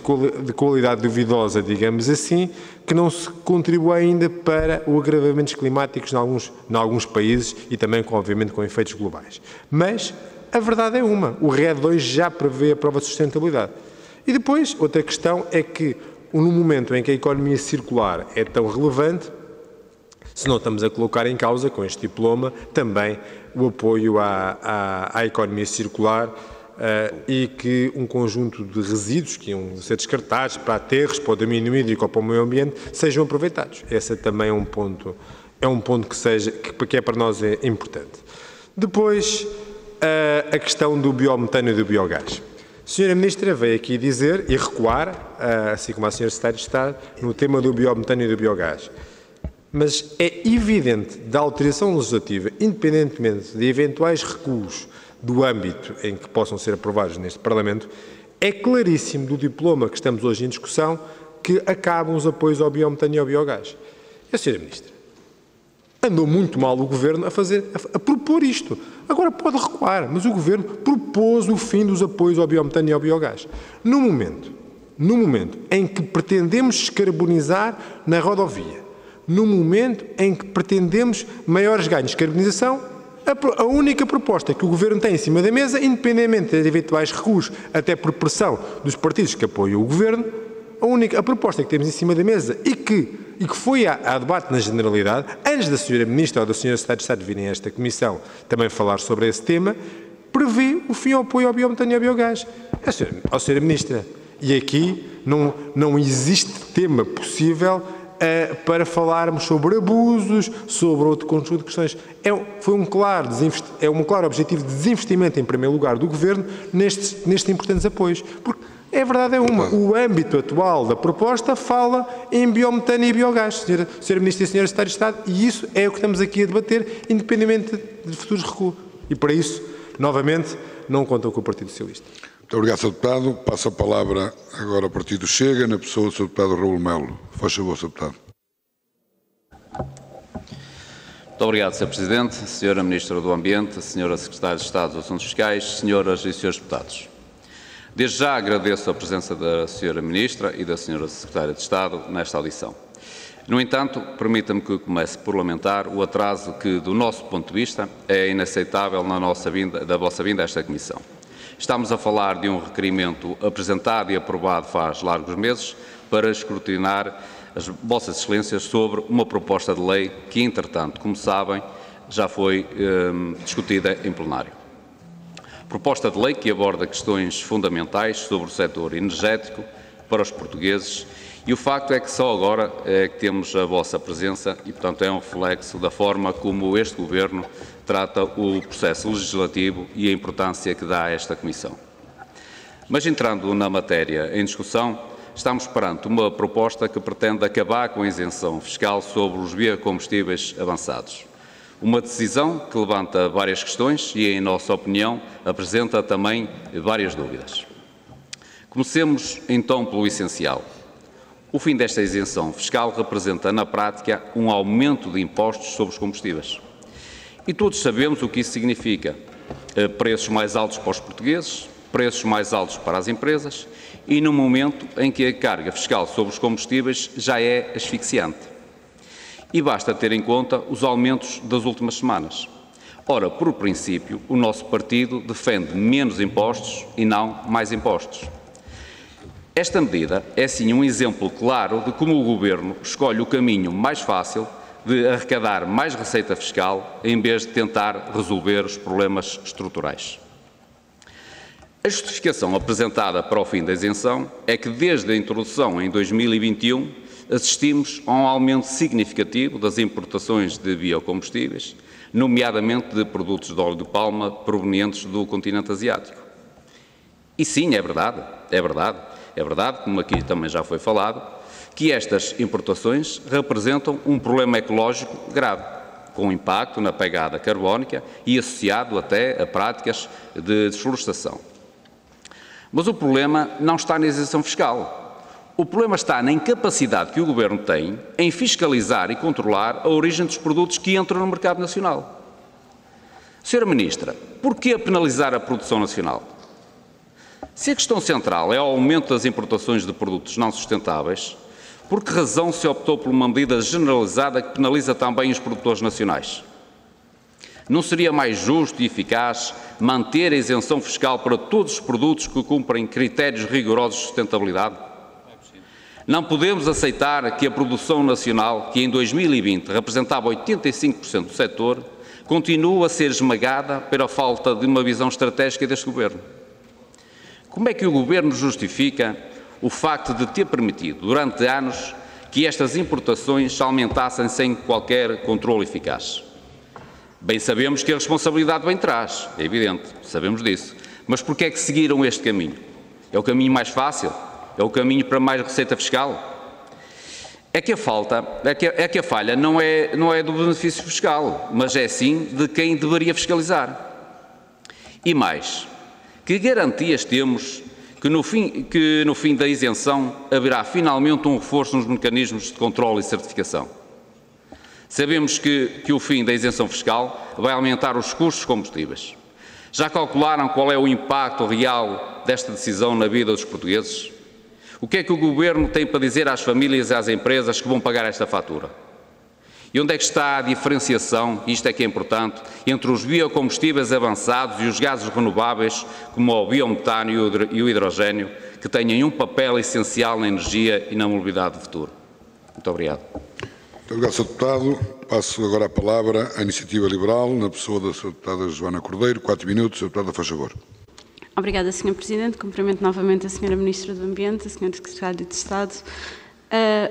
de qualidade duvidosa, digamos assim, que não se contribua ainda para o agravamentos climáticos em alguns países e também, obviamente, com efeitos globais. Mas a verdade é o RED 2 já prevê a prova de sustentabilidade. E depois, outra questão é que, no momento em que a economia circular é tão relevante, se não estamos a colocar em causa, com este diploma, também o apoio à economia circular e que um conjunto de resíduos que iam ser descartados para aterros, para o domínio hídrico ou para o meio ambiente, sejam aproveitados. Esse também é um ponto que é para nós importante. Depois, a questão do biometano e do biogás. A Sra. Ministra veio aqui dizer e recuar, assim como a Sra. Secretária de Estado, no tema do biometano e do biogás. Mas é evidente da alteração legislativa, independentemente de eventuais recuos do âmbito em que possam ser aprovados neste Parlamento, é claríssimo do diploma que estamos hoje em discussão que acabam os apoios ao biometano e ao biogás. E a Sra. Ministra, andou muito mal o Governo a propor isto. Agora pode recuar, mas o Governo propôs o fim dos apoios ao biometano e ao biogás. No momento em que pretendemos descarbonizar na rodovia, no momento em que pretendemos maiores ganhos de carbonização, a única proposta que o Governo tem em cima da mesa, independentemente de eventuais recuos, até por pressão dos partidos que apoiam o Governo, a proposta que temos em cima da mesa e que e que foi a debate na generalidade, antes da Sra. Ministra ou da Sra. Secretária de Estado virem a esta Comissão também falar sobre esse tema, prevê o fim ao apoio ao biometano e ao biogás. Ó Sra. Ministra, e aqui não existe tema possível para falarmos sobre abusos, sobre outro conjunto de questões. Foi um claro objetivo de desinvestimento, em primeiro lugar, do Governo nestes importantes apoios. Porque a verdade é o âmbito atual da proposta fala em biometano e biogás, Sra. Ministra e Sra. Secretária de Estado, e isso é o que estamos aqui a debater, independentemente de futuros recuos. E para isso, novamente, não contam com o Partido Socialista. Muito obrigado, Sr. Deputado. Passo a palavra agora ao Partido Chega, na pessoa do Sr. Deputado Raul Melo. Faz favor, Sr. Deputado. Muito obrigado, Sr. Presidente, Sra. Ministra do Ambiente, Sra. Secretária de Estado dos Assuntos Fiscais, Senhoras e Srs. Deputados. Desde já agradeço a presença da Sra. Ministra e da Sra. Secretária de Estado nesta audição. No entanto, permita-me que comece por lamentar o atraso que, do nosso ponto de vista, é inaceitável da vossa vinda a esta Comissão. Estamos a falar de um requerimento apresentado e aprovado faz largos meses para escrutinar as vossas excelências sobre uma proposta de lei que, entretanto, como sabem, já foi discutida em plenário. Proposta de lei que aborda questões fundamentais sobre o setor energético para os portugueses, e o facto é que só agora é que temos a vossa presença e, portanto, é um reflexo da forma como este Governo trata o processo legislativo e a importância que dá a esta Comissão. Mas, entrando na matéria em discussão, estamos perante uma proposta que pretende acabar com a isenção fiscal sobre os biocombustíveis avançados. Uma decisão que levanta várias questões e, em nossa opinião, apresenta também várias dúvidas. Comecemos, então, pelo essencial. O fim desta isenção fiscal representa, na prática, um aumento de impostos sobre os combustíveis. E todos sabemos o que isso significa. Preços mais altos para os portugueses, preços mais altos para as empresas e no momento em que a carga fiscal sobre os combustíveis já é asfixiante. E basta ter em conta os aumentos das últimas semanas. Ora, por princípio, o nosso partido defende menos impostos e não mais impostos. Esta medida é, sim, um exemplo claro de como o Governo escolhe o caminho mais fácil de arrecadar mais receita fiscal em vez de tentar resolver os problemas estruturais. A justificação apresentada para o fim da isenção é que, desde a introdução em 2021, assistimos a um aumento significativo das importações de biocombustíveis, nomeadamente de produtos de óleo de palma provenientes do continente asiático. E sim, é verdade, como aqui também já foi falado, que estas importações representam um problema ecológico grave, com impacto na pegada carbónica e associado até a práticas de desflorestação. Mas o problema não está na isenção fiscal. O problema está na incapacidade que o Governo tem em fiscalizar e controlar a origem dos produtos que entram no mercado nacional. Sra. Ministra, por que penalizar a produção nacional? Se a questão central é o aumento das importações de produtos não sustentáveis, por que razão se optou por uma medida generalizada que penaliza também os produtores nacionais? Não seria mais justo e eficaz manter a isenção fiscal para todos os produtos que cumprem critérios rigorosos de sustentabilidade? Não podemos aceitar que a produção nacional, que em 2020 representava 85% do setor, continue a ser esmagada pela falta de uma visão estratégica deste Governo. Como é que o Governo justifica o facto de ter permitido, durante anos, que estas importações aumentassem sem qualquer controle eficaz? Bem sabemos que a responsabilidade vem atrás, é evidente, sabemos disso. Mas por que é que seguiram este caminho? É o caminho mais fácil? É o caminho para mais receita fiscal? É que a falha não é do benefício fiscal, mas é sim de quem deveria fiscalizar. E mais, que garantias temos que no fim da isenção haverá finalmente um reforço nos mecanismos de controle e certificação? Sabemos que o fim da isenção fiscal vai aumentar os custos de combustíveis. Já calcularam qual é o impacto real desta decisão na vida dos portugueses? O que é que o Governo tem para dizer às famílias e às empresas que vão pagar esta fatura? E onde é que está a diferenciação, isto é que é importante, entre os biocombustíveis avançados e os gases renováveis, como o biometano e o hidrogênio, que têm um papel essencial na energia e na mobilidade do futuro? Muito obrigado. Muito obrigado, Sr. Deputado. Passo agora a palavra à Iniciativa Liberal, na pessoa da Sra. Deputada Joana Cordeiro. 4 minutos. Sra. Deputada, faz favor. Obrigada, Sr. Presidente. Cumprimento novamente a Sra. Ministra do Ambiente, a Sra. Secretária de Estado.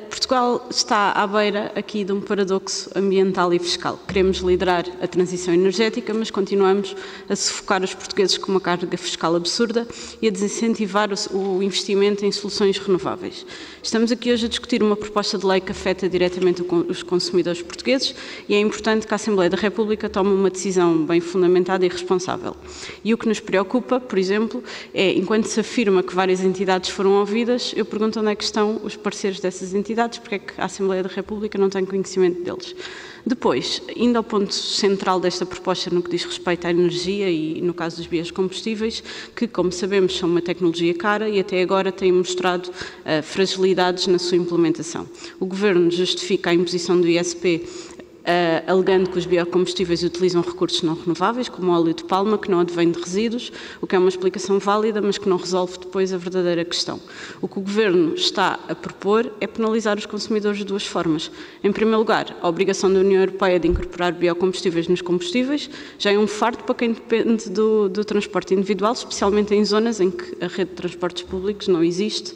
Portugal está à beira aqui de um paradoxo ambiental e fiscal. Queremos liderar a transição energética, mas continuamos a sufocar os portugueses com uma carga fiscal absurda e a desincentivar o investimento em soluções renováveis. Estamos aqui hoje a discutir uma proposta de lei que afeta diretamente os consumidores portugueses e é importante que a Assembleia da República tome uma decisão bem fundamentada e responsável. E o que nos preocupa, por exemplo, é, enquanto se afirma que várias entidades foram ouvidas, eu pergunto onde é que estão os parceiros dessas entidades, porque é que a Assembleia da República não tem conhecimento deles. Depois, indo ao ponto central desta proposta no que diz respeito à energia e no caso dos biocombustíveis, que, como sabemos, são uma tecnologia cara e até agora têm mostrado fragilidades na sua implementação. O Governo justifica a imposição do ISP alegando que os biocombustíveis utilizam recursos não renováveis, como o óleo de palma, que não advém de resíduos, o que é uma explicação válida, mas que não resolve depois a verdadeira questão. O que o Governo está a propor é penalizar os consumidores de duas formas. Em primeiro lugar, a obrigação da União Europeia de incorporar biocombustíveis nos combustíveis já é um fardo para quem depende do transporte individual, especialmente em zonas em que a rede de transportes públicos não existe,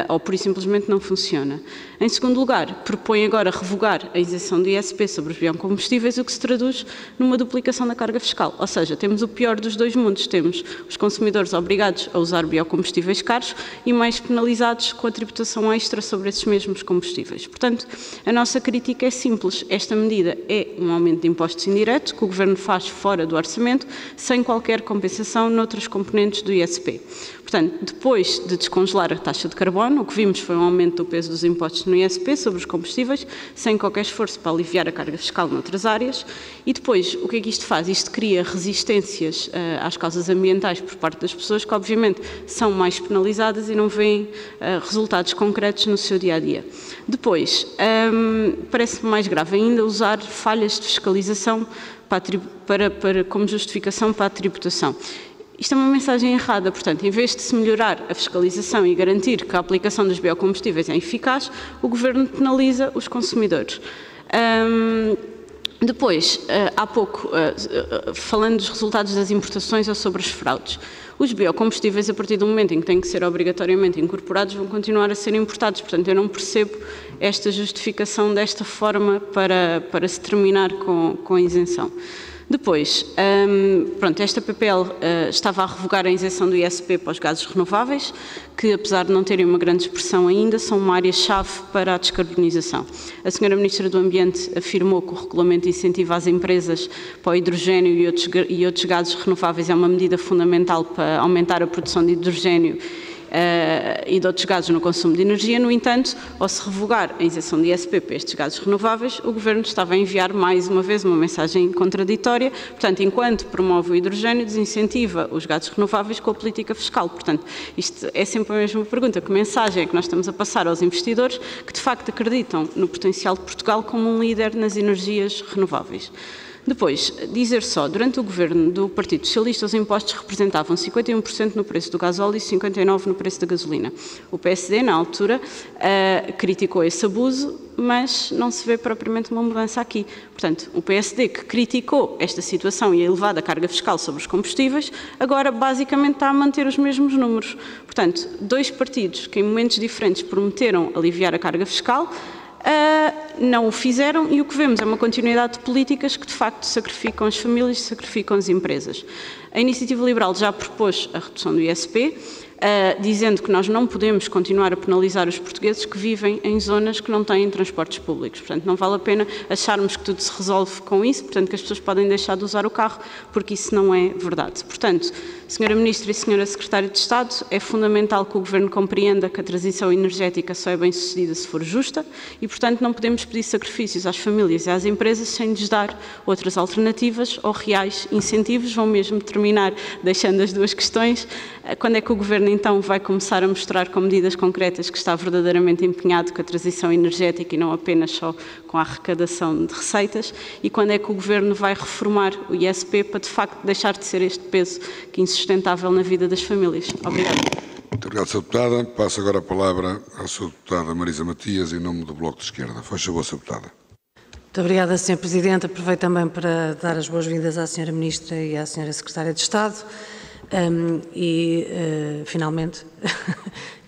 ou por simplesmente não funciona. Em segundo lugar, propõe agora revogar a isenção do ISP sobre os biocombustíveis, o que se traduz numa duplicação da carga fiscal. Ou seja, temos o pior dos dois mundos. Temos os consumidores obrigados a usar biocombustíveis caros e mais penalizados com a tributação extra sobre esses mesmos combustíveis. Portanto, a nossa crítica é simples. Esta medida é um aumento de impostos indiretos que o Governo faz fora do orçamento, sem qualquer compensação noutras componentes do ISP. Portanto, depois de descongelar a taxa de carbono, o que vimos foi um aumento do peso dos impostos no ISP sobre os combustíveis, sem qualquer esforço para aliviar a carga fiscal noutras áreas. E depois, o que é que isto faz? Isto cria resistências às causas ambientais por parte das pessoas que, obviamente, são mais penalizadas e não veem resultados concretos no seu dia-a-dia. Depois, parece-me mais grave ainda usar falhas de fiscalização como justificação para a tributação. Isto é uma mensagem errada, portanto, em vez de se melhorar a fiscalização e garantir que a aplicação dos biocombustíveis é eficaz, o Governo penaliza os consumidores. Depois, há pouco, falando dos resultados das importações ou sobre as fraudes, os biocombustíveis, a partir do momento em que têm que ser obrigatoriamente incorporados, vão continuar a ser importados. Portanto, eu não percebo esta justificação desta forma para se terminar com a isenção. Depois, esta PPL estava a revogar a isenção do ISP para os gases renováveis, que apesar de não terem uma grande expressão ainda, são uma área-chave para a descarbonização. A Sra. Ministra do Ambiente afirmou que o regulamento incentiva as empresas para o hidrogénio e outros gases renováveis é uma medida fundamental para aumentar a produção de hidrogénio e de outros gases no consumo de energia. No entanto, ao se revogar a isenção de ISP para estes gases renováveis, o Governo estava a enviar mais uma vez uma mensagem contraditória. Portanto, enquanto promove o hidrogénio, desincentiva os gases renováveis com a política fiscal. Portanto, isto é sempre a mesma pergunta. Que mensagem é que nós estamos a passar aos investidores que, de facto, acreditam no potencial de Portugal como um líder nas energias renováveis? Depois, dizer só, durante o governo do Partido Socialista, os impostos representavam 51% no preço do gasóleo e 59% no preço da gasolina. O PSD, na altura, criticou esse abuso, mas não se vê propriamente uma mudança aqui. Portanto, o PSD, que criticou esta situação e a elevada carga fiscal sobre os combustíveis, agora basicamente está a manter os mesmos números. Portanto, dois partidos que em momentos diferentes prometeram aliviar a carga fiscal, não o fizeram, e o que vemos é uma continuidade de políticas que de facto sacrificam as famílias, sacrificam as empresas. A Iniciativa Liberal já propôs a redução do ISP, dizendo que nós não podemos continuar a penalizar os portugueses que vivem em zonas que não têm transportes públicos. Portanto, não vale a pena acharmos que tudo se resolve com isso, portanto, que as pessoas podem deixar de usar o carro, porque isso não é verdade. Portanto, Sra. Ministra e Sra. Secretária de Estado, é fundamental que o Governo compreenda que a transição energética só é bem-sucedida se for justa e, portanto, não podemos pedir sacrifícios às famílias e às empresas sem lhes dar outras alternativas ou reais incentivos. Vão mesmo terminar deixando as duas questões. Quando é que o Governo, então, vai começar a mostrar com medidas concretas que está verdadeiramente empenhado com a transição energética e não apenas só com a arrecadação de receitas? E quando é que o Governo vai reformar o ISP para, de facto, deixar de ser este peso que é insustentável na vida das famílias? Obrigada. Muito obrigado, Sra. Deputada. Passo agora a palavra à Sra. Deputada Marisa Matias, em nome do Bloco de Esquerda. Faz favor, Sra. Deputada. Muito obrigada, Sr. Presidente. Aproveito também para dar as boas-vindas à Sra. Ministra e à Sra. Secretária de Estado. Finalmente,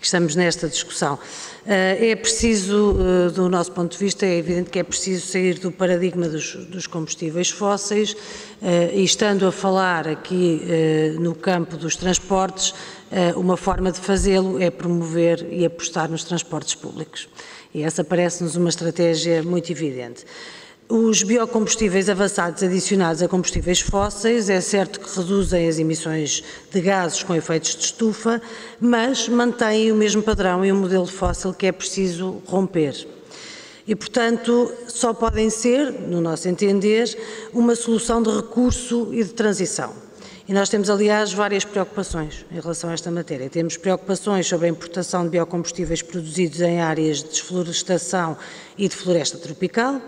estamos nesta discussão. É preciso, do nosso ponto de vista, é evidente que é preciso sair do paradigma dos combustíveis fósseis e, estando a falar aqui no campo dos transportes, uma forma de fazê-lo é promover e apostar nos transportes públicos. E essa parece-nos uma estratégia muito evidente. Os biocombustíveis avançados adicionados a combustíveis fósseis, é certo que reduzem as emissões de gases com efeitos de estufa, mas mantêm o mesmo padrão e o modelo fóssil que é preciso romper. E, portanto, só podem ser, no nosso entender, uma solução de recurso e de transição. E nós temos, aliás, várias preocupações em relação a esta matéria. Temos preocupações sobre a importação de biocombustíveis produzidos em áreas de desflorestação e de floresta tropical.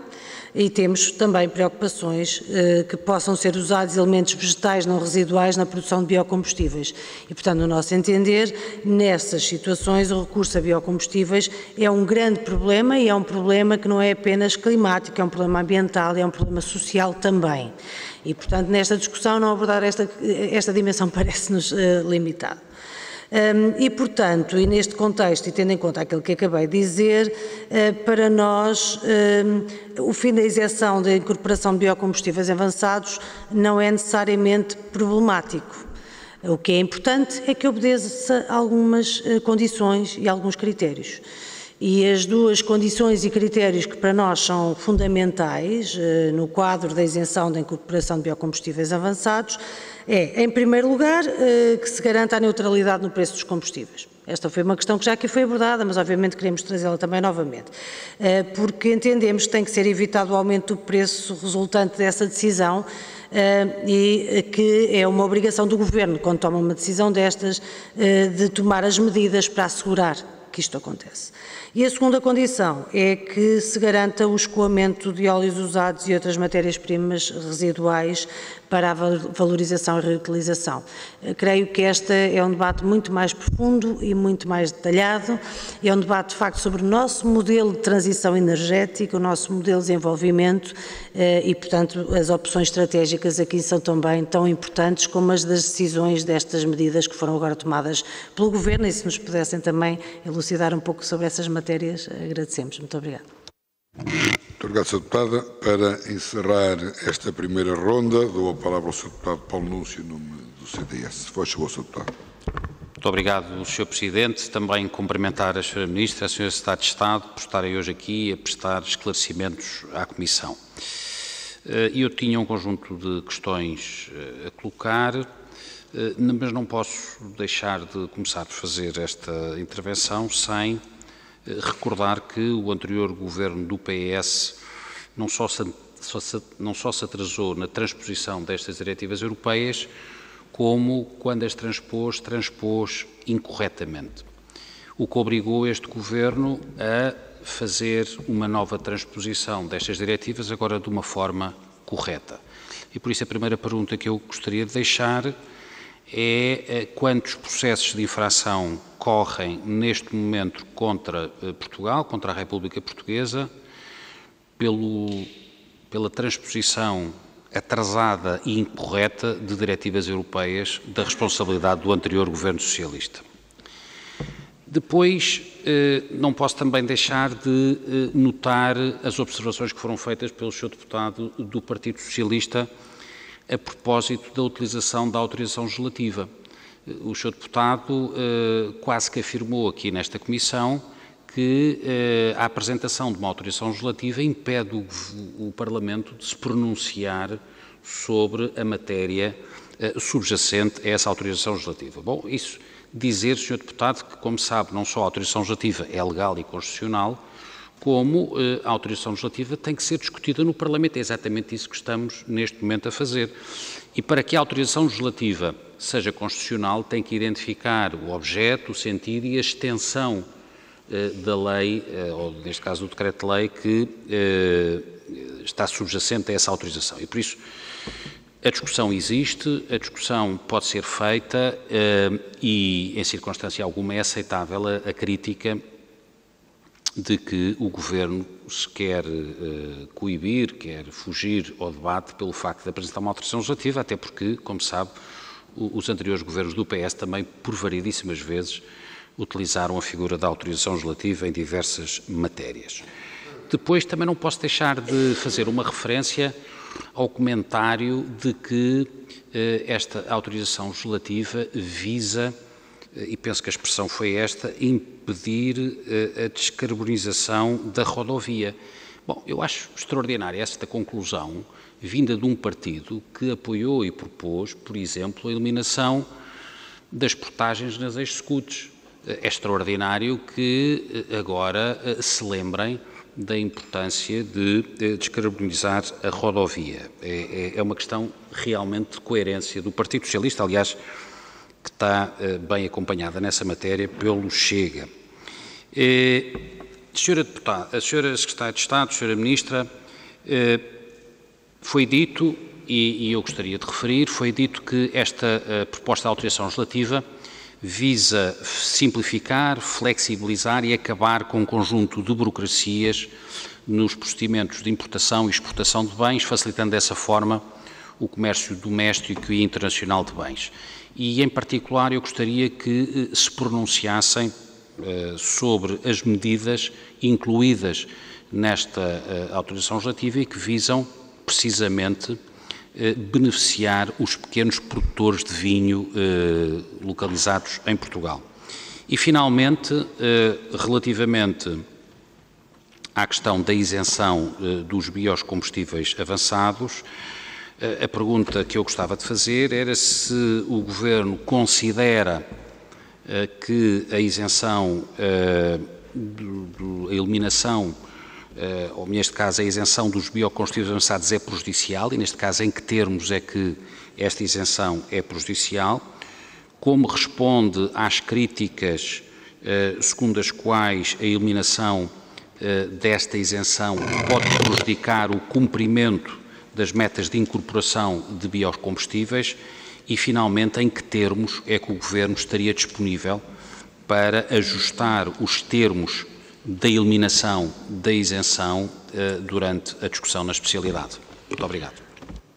E temos também preocupações que possam ser usados elementos vegetais não residuais na produção de biocombustíveis. E, portanto, no nosso entender, nessas situações, o recurso a biocombustíveis é um grande problema e é um problema que não é apenas climático, é um problema ambiental, é um problema social também. E, portanto, nesta discussão, não abordar esta dimensão parece-nos limitado. E, portanto, e neste contexto, e tendo em conta aquilo que acabei de dizer, para nós o fim da isenção da incorporação de biocombustíveis avançados não é necessariamente problemático. O que é importante é que obedeça a algumas condições e alguns critérios. E as duas condições e critérios que para nós são fundamentais no quadro da isenção da incorporação de biocombustíveis avançados é, em primeiro lugar, que se garanta a neutralidade no preço dos combustíveis. Esta foi uma questão que já aqui foi abordada, mas obviamente queremos trazê-la também novamente, porque entendemos que tem que ser evitado o aumento do preço resultante dessa decisão e que é uma obrigação do Governo, quando toma uma decisão destas, de tomar as medidas para assegurar que isto acontece. E a segunda condição é que se garanta o escoamento de óleos usados e outras matérias-primas residuais para a valorização e reutilização. Creio que este é um debate muito mais profundo e muito mais detalhado, é um debate de facto sobre o nosso modelo de transição energética, o nosso modelo de desenvolvimento e, portanto, as opções estratégicas aqui são também tão importantes como as das decisões destas medidas que foram agora tomadas pelo Governo, e se nos pudessem também elucidar um pouco sobre essas matérias, agradecemos. Muito obrigada. Muito obrigado, Sra. Deputada. Para encerrar esta primeira ronda, dou a palavra ao Sr. Deputado Paulo Núncio, em nome do CDS. Faz favor, Sr. Deputado. Muito obrigado, Sr. Presidente. Também cumprimentar a Sra. Ministra, a Sra. Secretária de Estado, por estarem hoje aqui a prestar esclarecimentos à Comissão. Eu tinha um conjunto de questões a colocar, mas não posso deixar de começar por fazer esta intervenção sem recordar que o anterior governo do PS não só se atrasou na transposição destas diretivas europeias, como, quando as transpôs incorretamente. O que obrigou este governo a fazer uma nova transposição destas diretivas, agora de uma forma correta. E por isso a primeira pergunta que eu gostaria de deixar é quantos processos de infração correm neste momento contra Portugal, contra a República Portuguesa, pela transposição atrasada e incorreta de diretivas europeias da responsabilidade do anterior governo socialista. Depois, não posso também deixar de notar as observações que foram feitas pelo Sr. Deputado do Partido Socialista a propósito da utilização da autorização legislativa. O Sr. Deputado quase que afirmou aqui nesta Comissão que a apresentação de uma autorização legislativa impede o Parlamento de se pronunciar sobre a matéria subjacente a essa autorização legislativa. Bom, isso dizer, Sr. Deputado, que, como sabe, não só a autorização legislativa é legal e constitucional, como a autorização legislativa tem que ser discutida no Parlamento. É exatamente isso que estamos neste momento a fazer. E para que a autorização legislativa seja constitucional, tem que identificar o objeto, o sentido e a extensão da lei, ou neste caso do decreto-lei, que está subjacente a essa autorização. E por isso a discussão existe, a discussão pode ser feita e, em circunstância alguma, é aceitável a crítica de que o Governo se quer coibir, quer fugir ao debate pelo facto de apresentar uma alteração legislativa, até porque, como sabe, os anteriores governos do PS também, por variedíssimas vezes, utilizaram a figura da autorização legislativa em diversas matérias. Depois, também não posso deixar de fazer uma referência ao comentário de que esta autorização legislativa visa, e penso que a expressão foi esta, impedir a descarbonização da rodovia. Bom, eu acho extraordinária esta conclusão, vinda de um partido que apoiou e propôs, por exemplo, a eliminação das portagens nas ex-scouts. É extraordinário que agora se lembrem da importância de descarbonizar a rodovia. É uma questão realmente de coerência do Partido Socialista, aliás, que está bem acompanhada nessa matéria pelo Chega. Senhora Deputada, a Senhora Secretária de Estado, Senhora Ministra, foi dito, e eu gostaria de referir, foi dito que esta proposta de alteração legislativa visa simplificar, flexibilizar e acabar com um conjunto de burocracias nos procedimentos de importação e exportação de bens, facilitando dessa forma o comércio doméstico e internacional de bens. E, em particular, eu gostaria que se pronunciassem sobre as medidas incluídas nesta autorização legislativa e que visam, precisamente, beneficiar os pequenos produtores de vinho localizados em Portugal. E, finalmente, relativamente à questão da isenção dos biocombustíveis avançados, a pergunta que eu gostava de fazer era se o Governo considera que a isenção, a eliminação, ou neste caso a isenção dos biocombustíveis avançados é prejudicial, e neste caso em que termos é que esta isenção é prejudicial, como responde às críticas segundo as quais a eliminação desta isenção pode prejudicar o cumprimento das metas de incorporação de biocombustíveis e, finalmente, em que termos é que o Governo estaria disponível para ajustar os termos da eliminação da isenção durante a discussão na especialidade. Muito obrigado.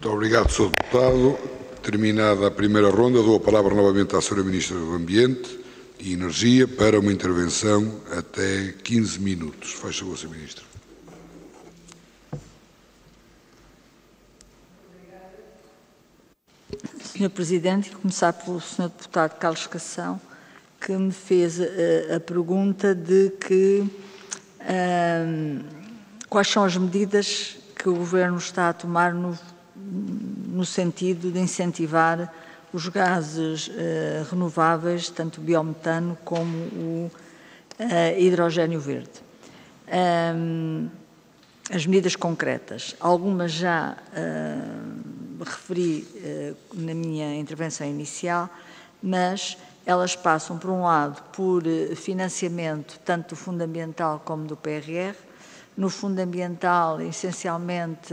Muito obrigado, Sr. Deputado. Terminada a primeira ronda, dou a palavra novamente à Sra. Ministra do Ambiente e Energia para uma intervenção até 15 minutos. Faz favor, Sr. Ministro. Sr. Presidente, começar pelo Sr. Deputado Carlos Cação, que me fez a pergunta de que quais são as medidas que o Governo está a tomar no sentido de incentivar os gases renováveis, tanto o biometano como o hidrogênio verde. As medidas concretas, algumas já referi na minha intervenção inicial, mas elas passam, por um lado, por financiamento tanto do Fundo Ambiental como do PRR. No Fundo Ambiental, essencialmente,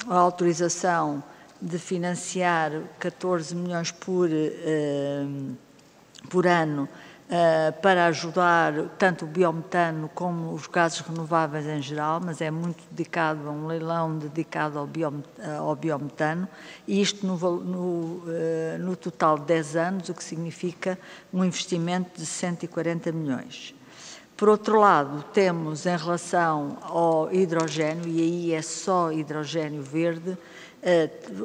a autorização de financiar 14 milhões por ano para ajudar tanto o biometano como os gases renováveis em geral, mas é muito dedicado a um leilão dedicado ao biometano, e isto no total de 10 anos, o que significa um investimento de 140 milhões. Por outro lado, temos em relação ao hidrogênio, e aí é só hidrogênio verde,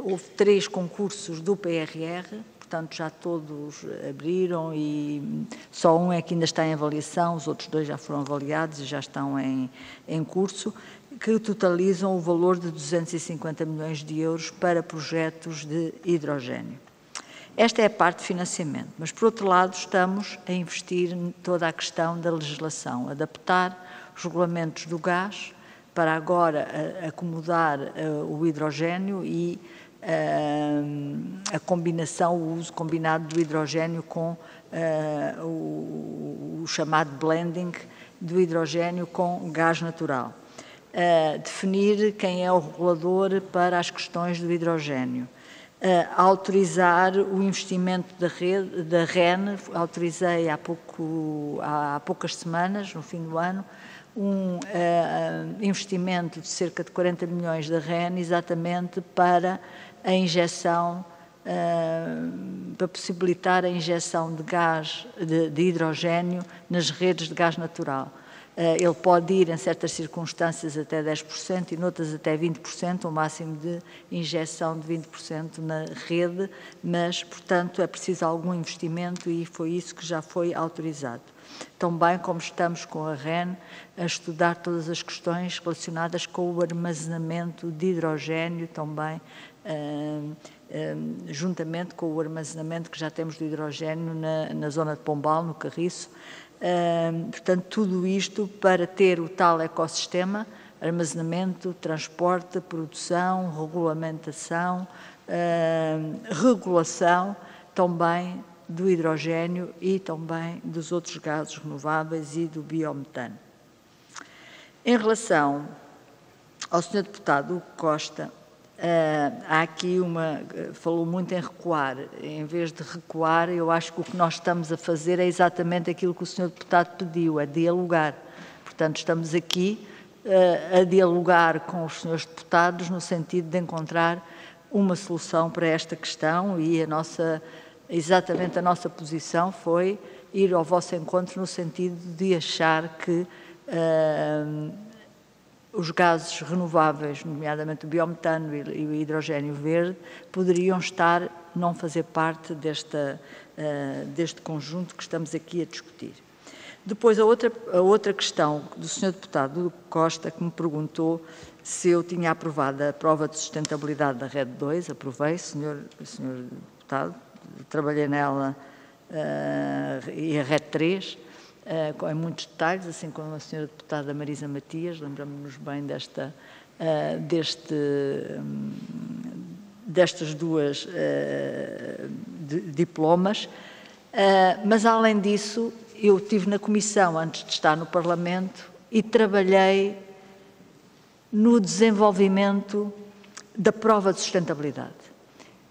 houve 3 concursos do PRR, portanto já todos abriram e só um é que ainda está em avaliação, os outros 2 já foram avaliados e já estão em curso, que totalizam o valor de 250 milhões de euros para projetos de hidrogênio. Esta é a parte de financiamento, mas por outro lado estamos a investir em toda a questão da legislação, adaptar os regulamentos do gás para agora acomodar o hidrogênio e a combinação, o uso combinado do hidrogênio com o chamado blending do hidrogênio com gás natural. Definir quem é o regulador para as questões do hidrogênio. a autorizar o investimento da REN, autorizei há poucas semanas, no fim do ano, um investimento de cerca de 40 milhões da REN, exatamente para a injeção, para possibilitar a injeção de gás, de hidrogénio nas redes de gás natural. Ele pode ir, em certas circunstâncias, até 10% e noutras até 20%, o máximo de injeção de 20% na rede, mas, portanto, é preciso algum investimento e foi isso que já foi autorizado. Também, como estamos com a REN, a estudar todas as questões relacionadas com o armazenamento de hidrogénio, também, juntamente com o armazenamento que já temos de hidrogénio na zona de Pombal, no Carriço. Portanto, tudo isto para ter o tal ecossistema, armazenamento, transporte, produção, regulamentação, regulação também do hidrogénio e também dos outros gases renováveis e do biometano. Em relação ao Sr. Deputado Costa, há aqui falou muito em recuar. Em vez de recuar, eu acho que o que nós estamos a fazer é exatamente aquilo que o Sr. Deputado pediu, é dialogar. Portanto, estamos aqui a dialogar com os Srs. Deputados no sentido de encontrar uma solução para esta questão e exatamente a nossa posição foi ir ao vosso encontro no sentido de achar que os gases renováveis, nomeadamente o biometano e o hidrogénio verde, poderiam não fazer parte deste conjunto que estamos aqui a discutir. Depois, a outra questão do Sr. Deputado Costa, que me perguntou se eu tinha aprovado a prova de sustentabilidade da RED 2, aprovei, Sr. Deputado, trabalhei nela e a RED 3, em muitos detalhes, assim como a Sra. Deputada Marisa Matias, lembramos-nos bem destas duas diplomas, mas além disso eu estive na Comissão antes de estar no Parlamento e trabalhei no desenvolvimento da prova de sustentabilidade.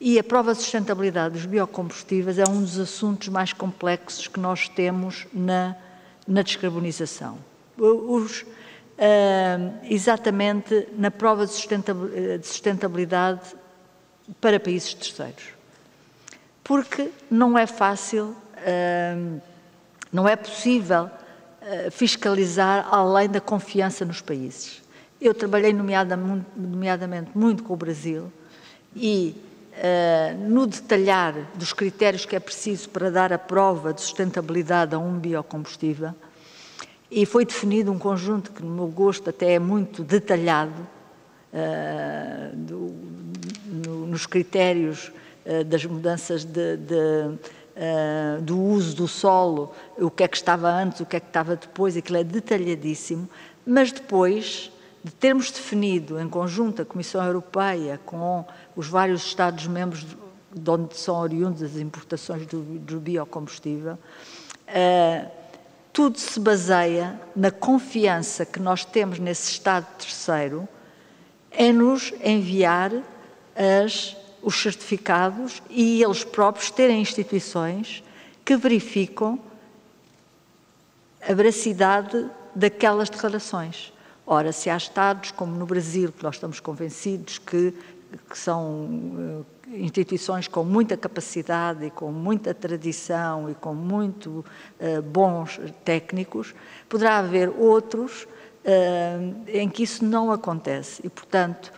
E a prova de sustentabilidade dos biocombustíveis é um dos assuntos mais complexos que nós temos na descarbonização. Exatamente na prova de sustentabilidade para países terceiros. Porque não é fácil, não é possível fiscalizar além da confiança nos países. Eu trabalhei nomeadamente muito com o Brasil e no detalhar dos critérios que é preciso para dar a prova de sustentabilidade a um biocombustível, e foi definido um conjunto que, no meu gosto, até é muito detalhado, nos critérios das mudanças do uso do solo, o que é que estava antes, o que é que estava depois, aquilo é detalhadíssimo, mas depois de termos definido em conjunto a Comissão Europeia com os vários Estados-membros de onde são oriundas as importações do biocombustível, tudo se baseia na confiança que nós temos nesse Estado terceiro em nos enviar os certificados e eles próprios terem instituições que verificam a veracidade daquelas declarações. Ora, se há Estados, como no Brasil, que nós estamos convencidos que são instituições com muita capacidade e com muita tradição e com muito bons técnicos, poderá haver outros em que isso não acontece. E, portanto,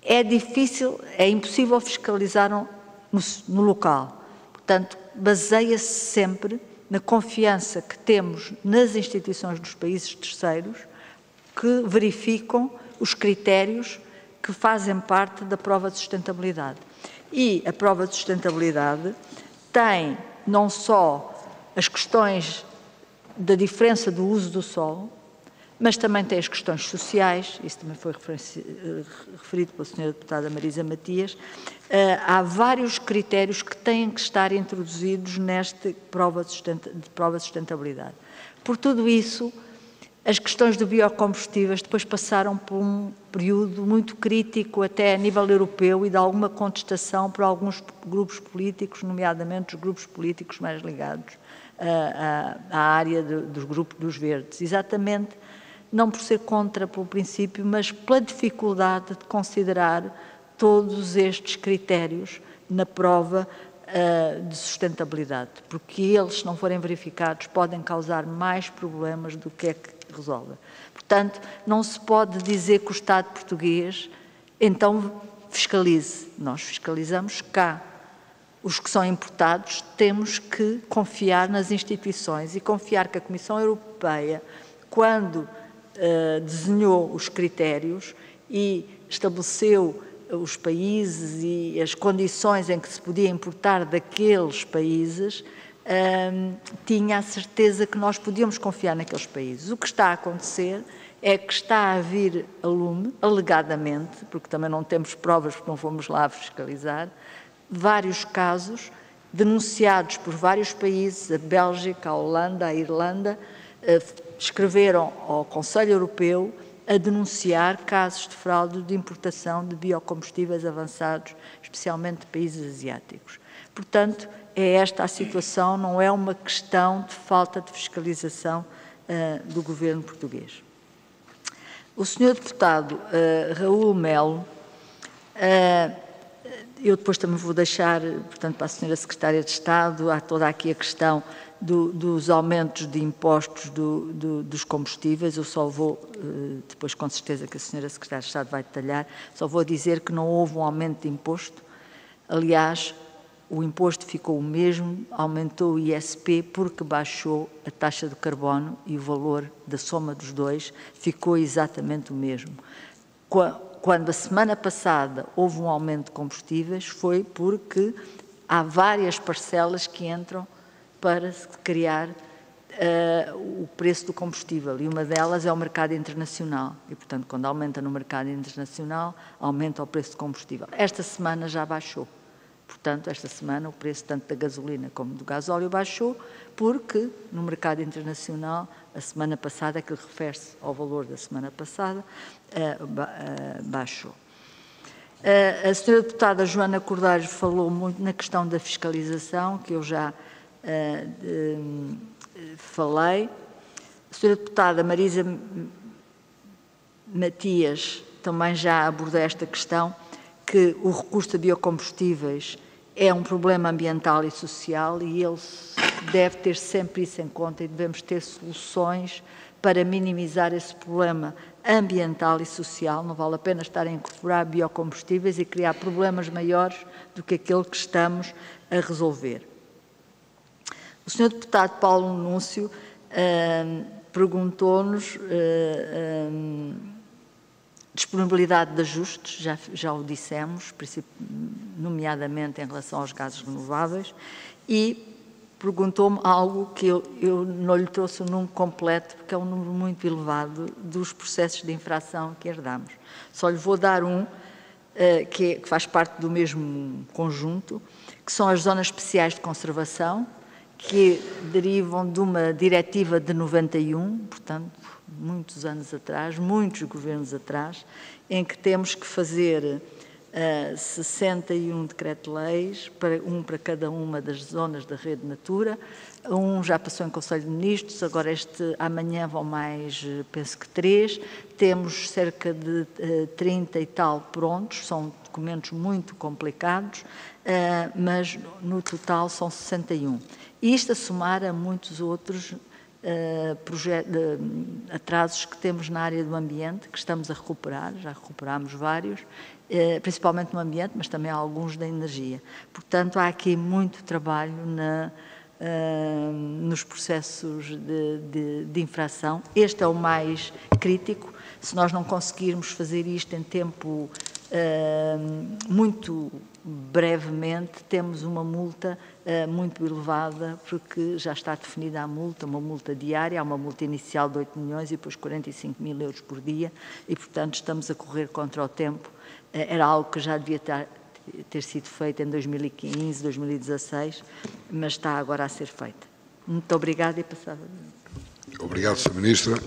é difícil, é impossível fiscalizar no local. Portanto, baseia-se sempre na confiança que temos nas instituições dos países terceiros que verificam os critérios que fazem parte da prova de sustentabilidade. E a prova de sustentabilidade tem não só as questões da diferença do uso do solo, mas também tem as questões sociais, isso também foi referido pela Sra. Deputada Marisa Matias. Há vários critérios que têm que estar introduzidos nesta prova de sustentabilidade. Por tudo isso, As questões do biocombustíveis depois passaram por um período muito crítico até a nível europeu e de alguma contestação por alguns grupos políticos, nomeadamente os grupos políticos mais ligados à área dos grupos dos verdes. Exatamente, não por ser contra pelo princípio, mas pela dificuldade de considerar todos estes critérios na prova de sustentabilidade, porque eles, se não forem verificados, podem causar mais problemas do que é que resolve. Portanto, não se pode dizer que o Estado português, então, fiscalize. Nós fiscalizamos cá. Os que são importados, temos que confiar nas instituições e confiar que a Comissão Europeia, quando desenhou os critérios e estabeleceu os países e as condições em que se podia importar daqueles países, tinha a certeza que nós podíamos confiar naqueles países. O que está a acontecer é que está a vir a lume, alegadamente, porque também não temos provas porque não fomos lá fiscalizar, vários casos denunciados por vários países, a Bélgica, a Holanda, a Irlanda, escreveram ao Conselho Europeu a denunciar casos de fraude de importação de biocombustíveis avançados, especialmente de países asiáticos. Portanto, é esta a situação, não é uma questão de falta de fiscalização do governo português. O senhor deputado Raul Melo, eu depois também vou deixar, portanto, para a senhora Secretária de Estado, há toda aqui a questão dos aumentos de impostos dos combustíveis. Eu só vou, depois com certeza que a senhora Secretária de Estado vai detalhar, só vou dizer que não houve um aumento de imposto. Aliás, o imposto ficou o mesmo, aumentou o ISP porque baixou a taxa de carbono e o valor da soma dos dois ficou exatamente o mesmo. Quando a semana passada houve um aumento de combustíveis, foi porque há várias parcelas que entram para se criar o preço do combustível, e uma delas é o mercado internacional. E, portanto, quando aumenta no mercado internacional, aumenta o preço do combustível. Esta semana já baixou. Portanto, esta semana o preço tanto da gasolina como do gasóleo baixou, porque no mercado internacional, a semana passada, que refere-se ao valor da semana passada, baixou. A senhora deputada Joana Cordeiro falou muito na questão da fiscalização, que eu já falei. A senhora deputada Marisa Matias também já abordou esta questão, que o recurso a biocombustíveis é um problema ambiental e social e ele deve ter sempre isso em conta e devemos ter soluções para minimizar esse problema ambiental e social. Não vale a pena estar a incorporar biocombustíveis e criar problemas maiores do que aquele que estamos a resolver. O senhor deputado Paulo Núncio perguntou-nos disponibilidade de ajustes, já o dissemos, nomeadamente em relação aos gases renováveis, e perguntou-me algo que eu não lhe trouxe o número completo, porque é um número muito elevado dos processos de infração que herdamos. Só lhe vou dar um, que faz parte do mesmo conjunto, que são as zonas especiais de conservação, que derivam de uma diretiva de 91, portanto, muitos anos atrás, muitos governos atrás, em que temos que fazer 61 decreto-leis, um para cada uma das zonas da rede Natura. Um já passou em Conselho de Ministros, agora amanhã vão mais, penso que 3. Temos cerca de 30 e tal prontos, são documentos muito complicados, mas no total são 61. Isto a somar a muitos outros atrasos que temos na área do ambiente, que estamos a recuperar, já recuperámos vários, principalmente no ambiente, mas também alguns da energia. Portanto, há aqui muito trabalho nos processos de infração. Este é o mais crítico. Se nós não conseguirmos fazer isto em tempo muito brevemente, temos uma multa muito elevada, porque já está definida a multa, uma multa diária, há uma multa inicial de 8 milhões e depois 45 mil euros por dia, e, portanto, estamos a correr contra o tempo. Era algo que já devia ter sido feito em 2015, 2016, mas está agora a ser feita. Muito obrigada e passava. Obrigado, Sra. Ministra.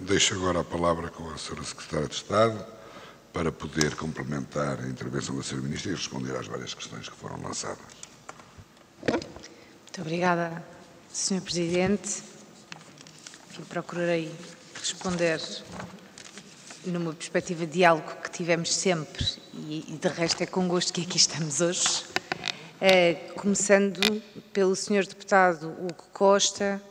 Deixo agora a palavra com a Sra. Secretária de Estado para poder complementar a intervenção da Sra. Ministra e responder às várias questões que foram lançadas. Muito obrigada, Sr. Presidente. Enfim, procurarei responder numa perspectiva de diálogo que tivemos sempre e de resto é com gosto que aqui estamos hoje. Começando pelo Sr. Deputado Hugo Costa,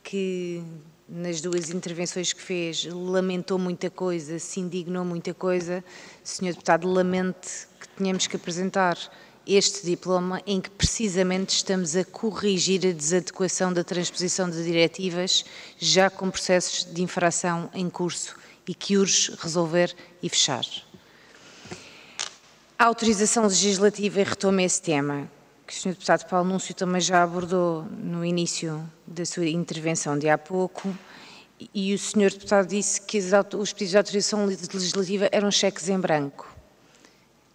que nas duas intervenções que fez lamentou muita coisa, se indignou muita coisa. Sr. Deputado, lamente que tenhamos que apresentar este diploma em que precisamente estamos a corrigir a desadequação da transposição de diretivas, já com processos de infração em curso e que urge resolver e fechar. A autorização legislativa, e retomo esse tema, que o Sr. Deputado Paulo Núncio também já abordou no início da sua intervenção de há pouco, e o Sr. Deputado disse que os pedidos de autorização legislativa eram cheques em branco.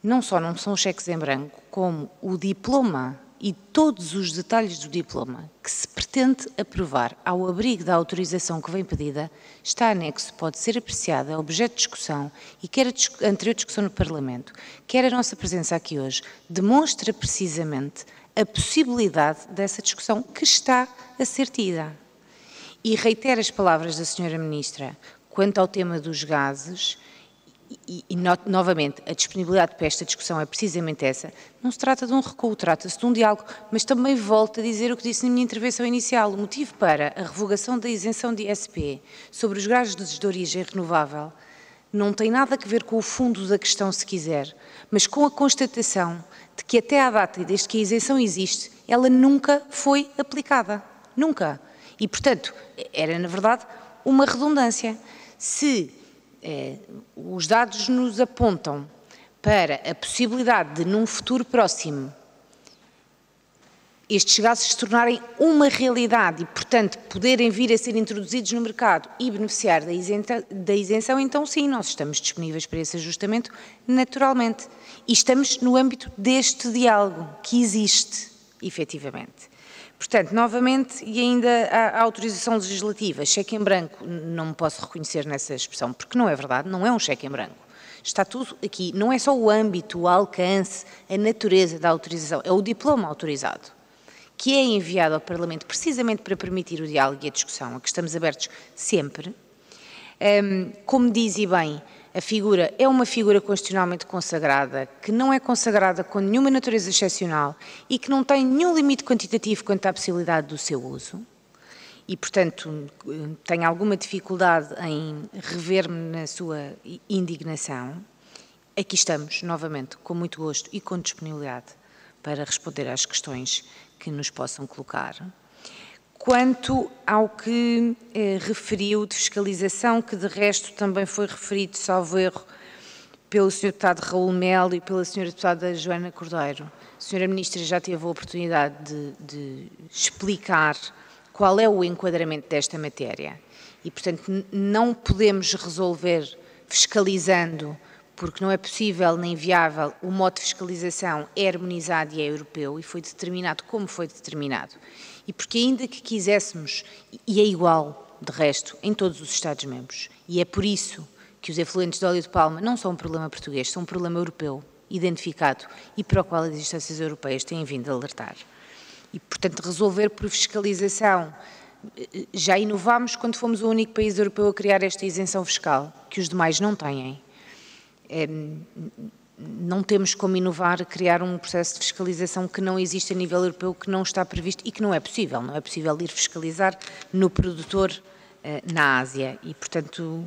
Não só não são cheques em branco, como o diploma e todos os detalhes do diploma que se pretende aprovar ao abrigo da autorização que vem pedida, está anexo, pode ser apreciado, é objeto de discussão e quer a anterior discussão no Parlamento, quer a nossa presença aqui hoje, demonstra precisamente a possibilidade dessa discussão que está a ser tida. E reitero as palavras da Sra. Ministra quanto ao tema dos gases. Novamente, a disponibilidade para esta discussão é precisamente essa. Não se trata de um recuo, trata-se de um diálogo, mas também volto a dizer o que disse na minha intervenção inicial. O motivo para a revogação da isenção de ISP sobre os gases de origem renovável não tem nada a ver com o fundo da questão, se quiser, mas com a constatação de que até à data, e desde que a isenção existe, ela nunca foi aplicada. Nunca. E, portanto, era, na verdade, uma redundância. Se os dados nos apontam para a possibilidade de, num futuro próximo, estes gases se tornarem uma realidade e, portanto, poderem vir a ser introduzidos no mercado e beneficiar da isenção, então sim, nós estamos disponíveis para esse ajustamento, naturalmente. E estamos no âmbito deste diálogo, que existe, efetivamente. Portanto, novamente, e ainda a autorização legislativa, cheque em branco, não me posso reconhecer nessa expressão, porque não é verdade, não é um cheque em branco. Está tudo aqui, não é só o âmbito, o alcance, a natureza da autorização, é o diploma autorizado, que é enviado ao Parlamento precisamente para permitir o diálogo e a discussão, a que estamos abertos sempre. Como diz e bem, a figura é uma figura constitucionalmente consagrada, que não é consagrada com nenhuma natureza excepcional e que não tem nenhum limite quantitativo quanto à possibilidade do seu uso. E, portanto, tenho alguma dificuldade em rever-me na sua indignação. Aqui estamos, novamente, com muito gosto e com disponibilidade para responder às questões que nos possam colocar. Quanto ao que referiu de fiscalização, que de resto também foi referido, salvo erro, pelo Sr. Deputado Raul Melo e pela Sra. Deputada Joana Cordeiro. A Sra. Ministra já teve a oportunidade de explicar qual é o enquadramento desta matéria e, portanto, não podemos resolver fiscalizando, porque não é possível nem viável, o modo de fiscalização é harmonizado e é europeu e foi determinado como foi determinado. E porque ainda que quiséssemos, e é igual, de resto, em todos os Estados-membros, e é por isso que os efluentes de óleo de palma não são um problema português, são um problema europeu, identificado, e para o qual as instâncias europeias têm vindo a alertar. E, portanto, resolver por fiscalização, já inovámos quando fomos o único país europeu a criar esta isenção fiscal, que os demais não têm. Não temos como inovar a criar um processo de fiscalização que não existe a nível europeu, que não está previsto e que não é possível. Não é possível ir fiscalizar no produtor na Ásia e, portanto,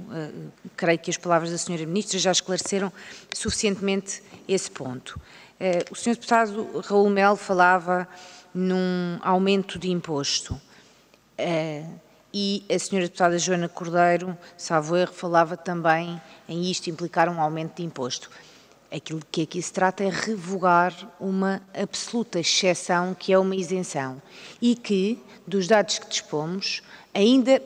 creio que as palavras da Sra. Ministra já esclareceram suficientemente esse ponto. O Sr. Deputado Raul Melo falava num aumento de imposto e a Sra. Deputada Joana Cordeiro, salvo erro, falava também em isto implicar um aumento de imposto. Aquilo que aqui se trata é revogar uma absoluta exceção que é uma isenção e que, dos dados que dispomos, ainda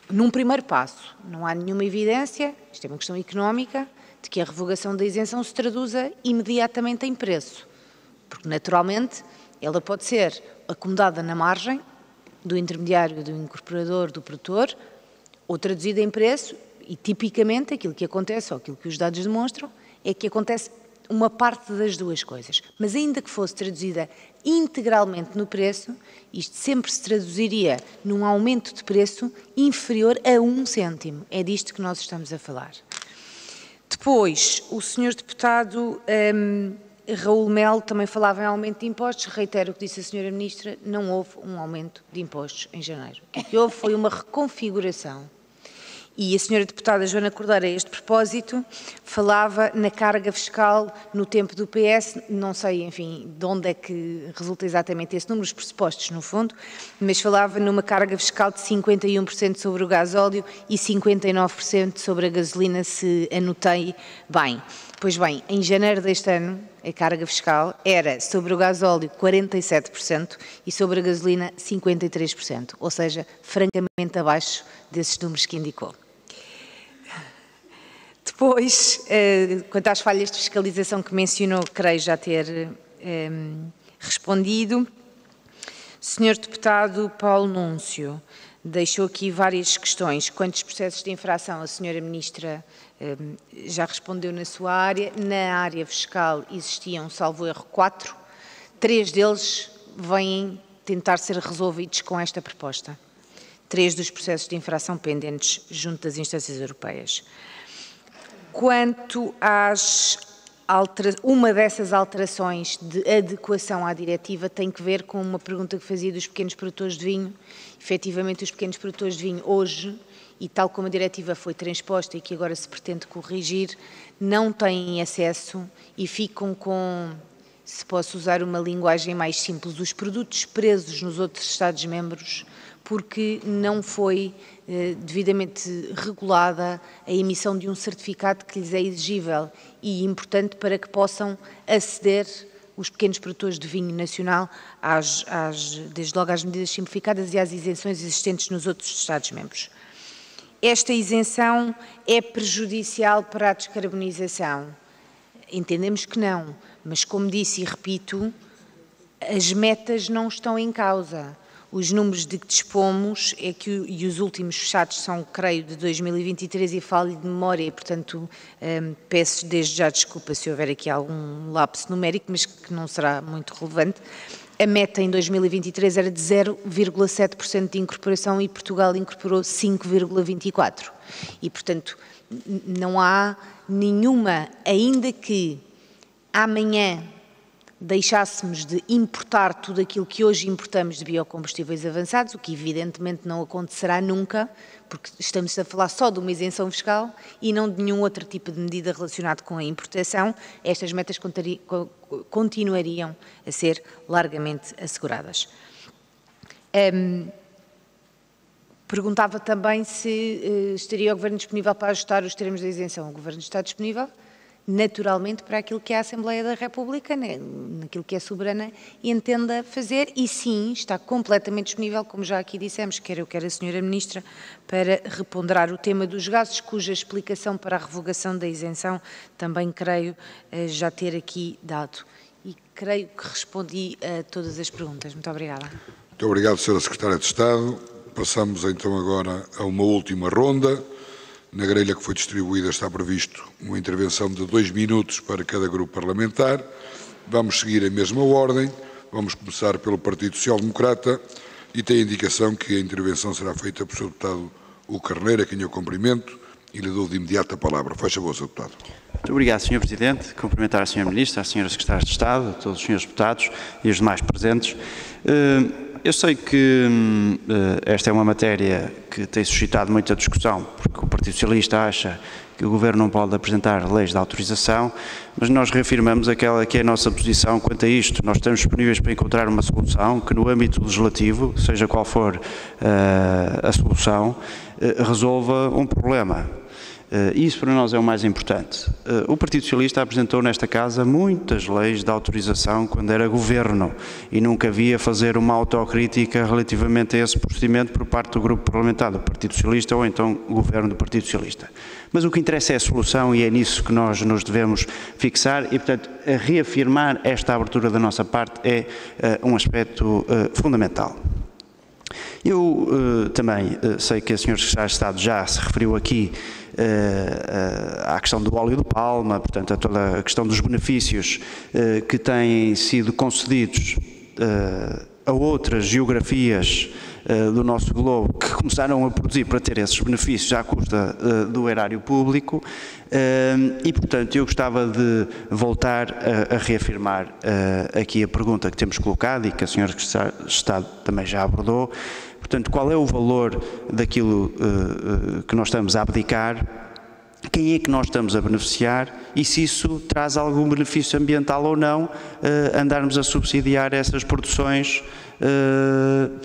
num primeiro passo, não há nenhuma evidência, isto é uma questão económica, de que a revogação da isenção se traduza imediatamente em preço, porque naturalmente ela pode ser acomodada na margem do intermediário, do incorporador, do produtor, ou traduzida em preço, e tipicamente aquilo que acontece, ou aquilo que os dados demonstram, é que acontece uma parte das duas coisas. Mas ainda que fosse traduzida integralmente no preço, isto sempre se traduziria num aumento de preço inferior a 1 cêntimo. É disto que nós estamos a falar. Depois, o Sr. Deputado Raul Melo também falava em aumento de impostos. Reitero o que disse a Sra. Ministra, não houve um aumento de impostos em janeiro. O que houve foi uma reconfiguração. E a Sra. Deputada Joana Cordeiro, a este propósito, falava na carga fiscal no tempo do PS, não sei, enfim, de onde é que resulta exatamente esse número, os pressupostos, no fundo, mas falava numa carga fiscal de 51% sobre o gasóleo e 59% sobre a gasolina, se anotei bem. Pois bem, em janeiro deste ano, a carga fiscal era sobre o gasóleo 47% e sobre a gasolina 53%, ou seja, francamente abaixo desses números que indicou. Depois, quanto às falhas de fiscalização que mencionou, creio já ter respondido. Senhor Deputado Paulo Núncio deixou aqui várias questões. Quantos processos de infração a Sra. Ministra já respondeu na sua área? Na área fiscal existiam, salvo erro, 4. 3 deles vêm tentar ser resolvidos com esta proposta. 3 dos processos de infração pendentes junto das instâncias europeias. Quanto uma dessas alterações de adequação à diretiva tem que ver com uma pergunta que fazia dos pequenos produtores de vinho. Efetivamente, os pequenos produtores de vinho hoje, e tal como a diretiva foi transposta e que agora se pretende corrigir, não têm acesso e ficam com, se posso usar uma linguagem mais simples, os produtos presos nos outros Estados-membros, porque não foi devidamente regulada a emissão de um certificado que lhes é exigível e importante para que possam aceder os pequenos produtores de vinho nacional, desde logo às medidas simplificadas e às isenções existentes nos outros Estados-membros. Esta isenção é prejudicial para a descarbonização? Entendemos que não, mas como disse e repito, as metas não estão em causa. Os números de que dispomos e os últimos fechados são, creio, de 2023 e falo de memória e, portanto, peço desde já desculpa se houver aqui algum lapso numérico, mas que não será muito relevante. A meta em 2023 era de 0,7% de incorporação e Portugal incorporou 5,24%. E, portanto, não há nenhuma, ainda que amanhã deixássemos de importar tudo aquilo que hoje importamos de biocombustíveis avançados, o que evidentemente não acontecerá nunca, porque estamos a falar só de uma isenção fiscal e não de nenhum outro tipo de medida relacionado com a importação, estas metas continuariam a ser largamente asseguradas. Perguntava também se estaria o Governo disponível para ajustar os termos da isenção. O Governo está disponível, naturalmente, para aquilo que é a Assembleia da República, naquilo que é soberana, e entenda fazer, e sim, está completamente disponível, como já aqui dissemos, quer eu, quer a Sra. Ministra, para reponderar o tema dos gases, cuja explicação para a revogação da isenção também creio já ter aqui dado. E creio que respondi a todas as perguntas. Muito obrigada. Muito obrigado, Sra. Secretária de Estado. Passamos então agora a uma última ronda. Na grelha que foi distribuída está previsto uma intervenção de 2 minutos para cada grupo parlamentar. Vamos seguir a mesma ordem. Vamos começar pelo Partido Social Democrata e tem a indicação que a intervenção será feita pelo Sr. Deputado Hugo Carneiro, a quem eu cumprimento e lhe dou de imediato a palavra. Faz favor, Sr. Deputado. Muito obrigado, Sr. Presidente. Cumprimentar a Sra. Ministra, a Sra. Secretária de Estado, a todos os Srs. Deputados e os demais presentes. Eu sei que esta é uma matéria que tem suscitado muita discussão, porque o Partido Socialista acha que o Governo não pode apresentar leis de autorização, mas nós reafirmamos aquela que é a nossa posição quanto a isto. Nós estamos disponíveis para encontrar uma solução que, no âmbito legislativo, seja qual for a solução, resolva um problema. Isso para nós é o mais importante. O Partido Socialista apresentou nesta Casa muitas leis de autorização quando era Governo e nunca via fazer uma autocrítica relativamente a esse procedimento por parte do Grupo Parlamentar do Partido Socialista ou então o Governo do Partido Socialista. Mas o que interessa é a solução e é nisso que nós nos devemos fixar e, portanto, reafirmar esta abertura da nossa parte é um aspecto fundamental. Eu também sei que a Sra. Secretária de Estado já se referiu aqui à questão do óleo de palma, portanto, a toda a questão dos benefícios que têm sido concedidos a outras geografias do nosso globo que começaram a produzir para ter esses benefícios à custa do erário público e, portanto, eu gostava de voltar a reafirmar aqui a pergunta que temos colocado e que a Sra. Secretária de Estado também já abordou. Portanto, qual é o valor daquilo que nós estamos a abdicar, quem é que nós estamos a beneficiar e se isso traz algum benefício ambiental ou não, andarmos a subsidiar essas produções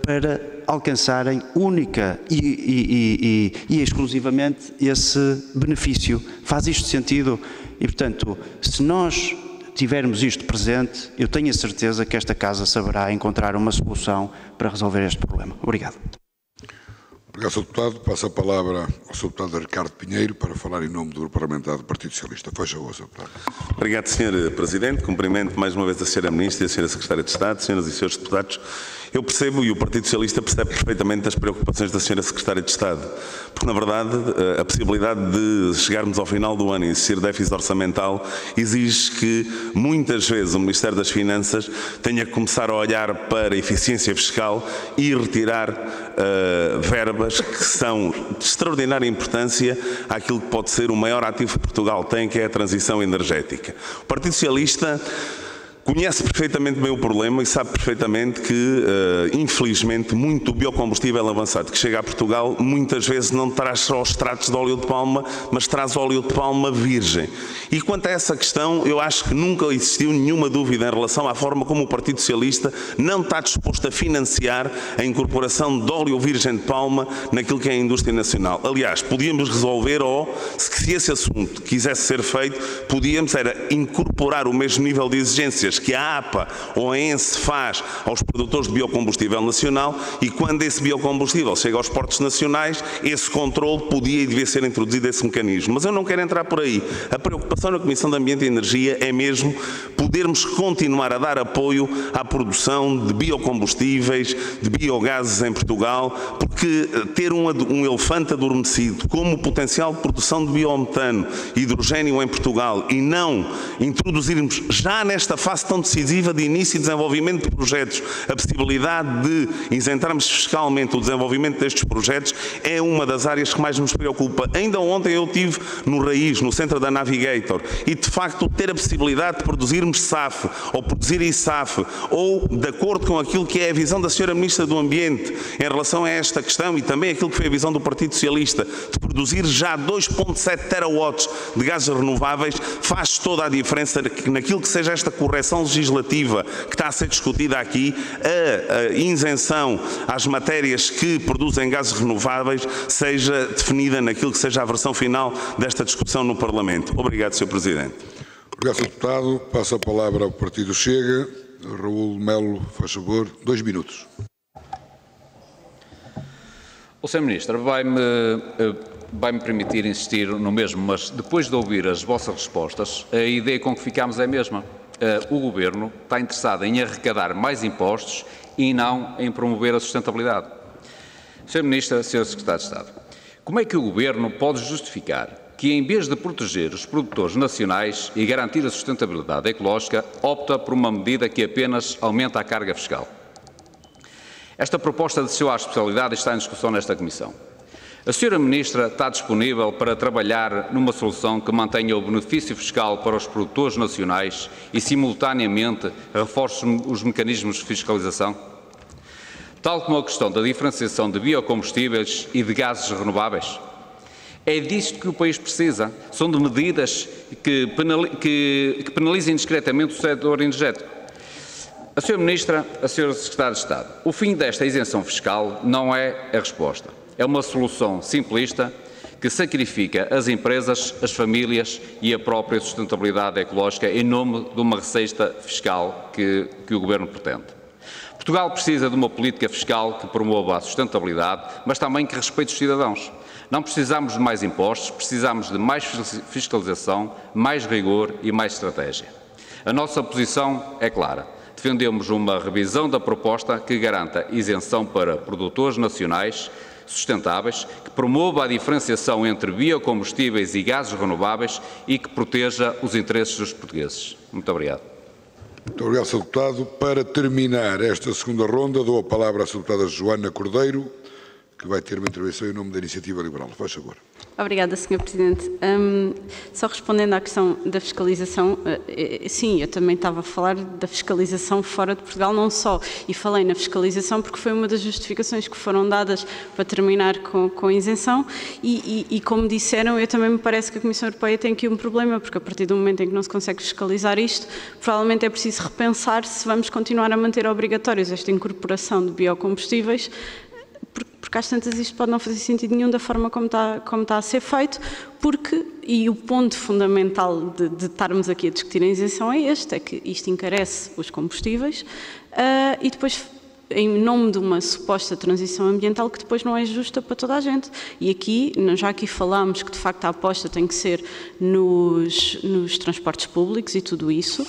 para alcançarem única e exclusivamente esse benefício. Faz isto sentido? E, portanto, se nós tivermos isto presente, eu tenho a certeza que esta Casa saberá encontrar uma solução para resolver este problema. Obrigado. Obrigado, Sr. Deputado. Passo a palavra ao Sr. Deputado Ricardo Pinheiro para falar em nome do Grupo Parlamentar do Partido Socialista. Faz favor, Sr. Deputado. Obrigado, Sr. Presidente. Cumprimento mais uma vez a Sra. Ministra e a Sra. Secretária de Estado, Sras. e Srs. Deputados. Eu percebo e o Partido Socialista percebe perfeitamente as preocupações da Sra. Secretária de Estado, porque, na verdade, a possibilidade de chegarmos ao final do ano e existir déficit orçamental exige que, muitas vezes, o Ministério das Finanças tenha que começar a olhar para a eficiência fiscal e retirar verbas que são de extraordinária importância àquilo que pode ser o maior ativo que Portugal tem, que é a transição energética. O Partido Socialista conhece perfeitamente bem o problema e sabe perfeitamente que, infelizmente, muito do biocombustível avançado que chega a Portugal muitas vezes não traz só os extratos de óleo de palma, mas traz óleo de palma virgem. E quanto a essa questão, eu acho que nunca existiu nenhuma dúvida em relação à forma como o Partido Socialista não está disposto a financiar a incorporação de óleo virgem de palma naquilo que é a indústria nacional. Aliás, podíamos resolver, ou se esse assunto quisesse ser feito, podíamos era incorporar o mesmo nível de exigências que a APA ou a ENSE faz aos produtores de biocombustível nacional e quando esse biocombustível chega aos portos nacionais, esse controle podia e devia ser introduzido esse mecanismo. Mas eu não quero entrar por aí. A preocupação na Comissão de Ambiente e Energia é mesmo podermos continuar a dar apoio à produção de biocombustíveis, de biogases em Portugal, porque ter um elefante adormecido como o potencial de produção de biometano e hidrogênio em Portugal e não introduzirmos já nesta fase tão decisiva de início e desenvolvimento de projetos a possibilidade de isentarmos fiscalmente o desenvolvimento destes projetos é uma das áreas que mais nos preocupa. Ainda ontem eu estive no Raiz, no centro da Navigator, e de facto ter a possibilidade de produzirmos SAF ou produzir ISAF ou de acordo com aquilo que é a visão da Sra. Ministra do Ambiente em relação a esta questão e também aquilo que foi a visão do Partido Socialista de produzir já 2,7 terawatts de gases renováveis faz toda a diferença naquilo que seja esta correção legislativa que está a ser discutida aqui, a isenção às matérias que produzem gases renováveis seja definida naquilo que seja a versão final desta discussão no Parlamento. Obrigado, Sr. Presidente. Obrigado, Sr. Deputado. Passo a palavra ao Partido Chega. Raul Melo, faz favor, 2 minutos. O Sr. Ministro vai-me permitir insistir no mesmo, mas depois de ouvir as vossas respostas, a ideia com que ficámos é a mesma. O Governo está interessado em arrecadar mais impostos e não em promover a sustentabilidade. Sr. Ministro, Sr. Secretário de Estado, como é que o Governo pode justificar que, em vez de proteger os produtores nacionais e garantir a sustentabilidade ecológica, opta por uma medida que apenas aumenta a carga fiscal? Esta proposta desceu à especialidade e está em discussão nesta Comissão. A Sra. Ministra está disponível para trabalhar numa solução que mantenha o benefício fiscal para os produtores nacionais e, simultaneamente, reforce os mecanismos de fiscalização? Tal como a questão da diferenciação de biocombustíveis e de gases renováveis? É disto que o país precisa. São de medidas que penalizem discretamente o setor energético. A Sra. Ministra, a Sra. Secretária de Estado, o fim desta isenção fiscal não é a resposta. É uma solução simplista que sacrifica as empresas, as famílias e a própria sustentabilidade ecológica em nome de uma receita fiscal que o Governo pretende. Portugal precisa de uma política fiscal que promova a sustentabilidade, mas também que respeite os cidadãos. Não precisamos de mais impostos, precisamos de mais fiscalização, mais rigor e mais estratégia. A nossa posição é clara. defendemos uma revisão da proposta que garanta isenção para produtores nacionais sustentáveis, que promova a diferenciação entre biocombustíveis e gases renováveis e que proteja os interesses dos portugueses. Muito obrigado. Muito obrigado, Sr. Deputado. Para terminar esta segunda ronda, dou a palavra à Sra. Deputada Joana Cordeiro, que vai ter uma intervenção em nome da Iniciativa Liberal. Faz favor. Obrigada, Sr. Presidente. Só respondendo à questão da fiscalização, sim, eu também estava a falar da fiscalização fora de Portugal, não só, e falei na fiscalização porque foi uma das justificações que foram dadas para terminar com a isenção e como disseram, eu também me parece que a Comissão Europeia tem aqui um problema, porque a partir do momento em que não se consegue fiscalizar isto, provavelmente é preciso repensar se vamos continuar a manter obrigatórios esta incorporação de biocombustíveis, porque às tantas isto pode não fazer sentido nenhum da forma como está a ser feito, e o ponto fundamental de estarmos aqui a discutir a isenção é este, é que isto encarece os combustíveis e depois em nome de uma suposta transição ambiental que depois não é justa para toda a gente. E aqui, já aqui falámos que de facto a aposta tem que ser nos transportes públicos e tudo isso,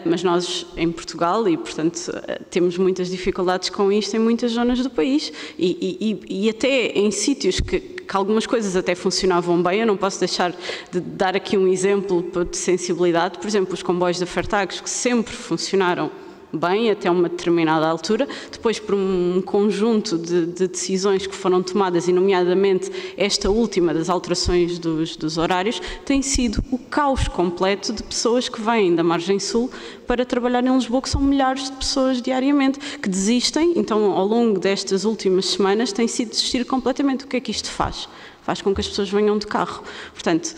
mas nós em Portugal, e portanto temos muitas dificuldades com isto em muitas zonas do país e até em sítios que algumas coisas até funcionavam bem. Eu não posso deixar de dar aqui um exemplo de sensibilidade, por exemplo, os comboios da Fertagos, que sempre funcionaram bem até uma determinada altura, depois por um conjunto de decisões que foram tomadas, e nomeadamente esta última das alterações dos horários, tem sido o caos completo de pessoas que vêm da margem sul para trabalhar em Lisboa, que são milhares de pessoas diariamente, que desistem. Então, ao longo destas últimas semanas, tem sido desistir completamente. O que é que isto faz? Faz com que as pessoas venham de carro. Portanto,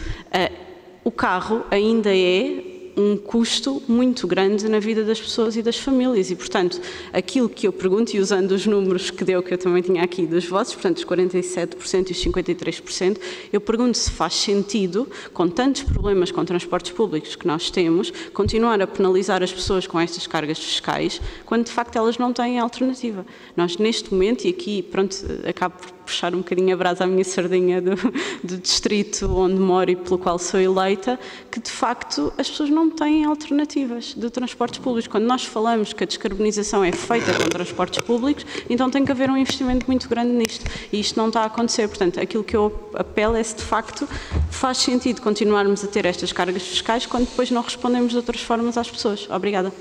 o carro ainda é um custo muito grande na vida das pessoas e das famílias e, portanto, aquilo que eu pergunto, e usando os números que eu também tinha aqui dos vossos, portanto, os 47% e os 53%, eu pergunto se faz sentido, com tantos problemas com transportes públicos que nós temos, continuar a penalizar as pessoas com estas cargas fiscais, quando de facto elas não têm alternativa. Nós, neste momento, e aqui, pronto, acabo por puxar um bocadinho a brasa à minha sardinha do distrito onde moro e pelo qual sou eleita, que de facto as pessoas não têm alternativas de transportes públicos. Quando nós falamos que a descarbonização é feita com transportes públicos, então tem que haver um investimento muito grande nisto. E isto não está a acontecer. Portanto, aquilo que eu apelo é se de facto faz sentido continuarmos a ter estas cargas fiscais quando depois não respondemos de outras formas às pessoas. Obrigada.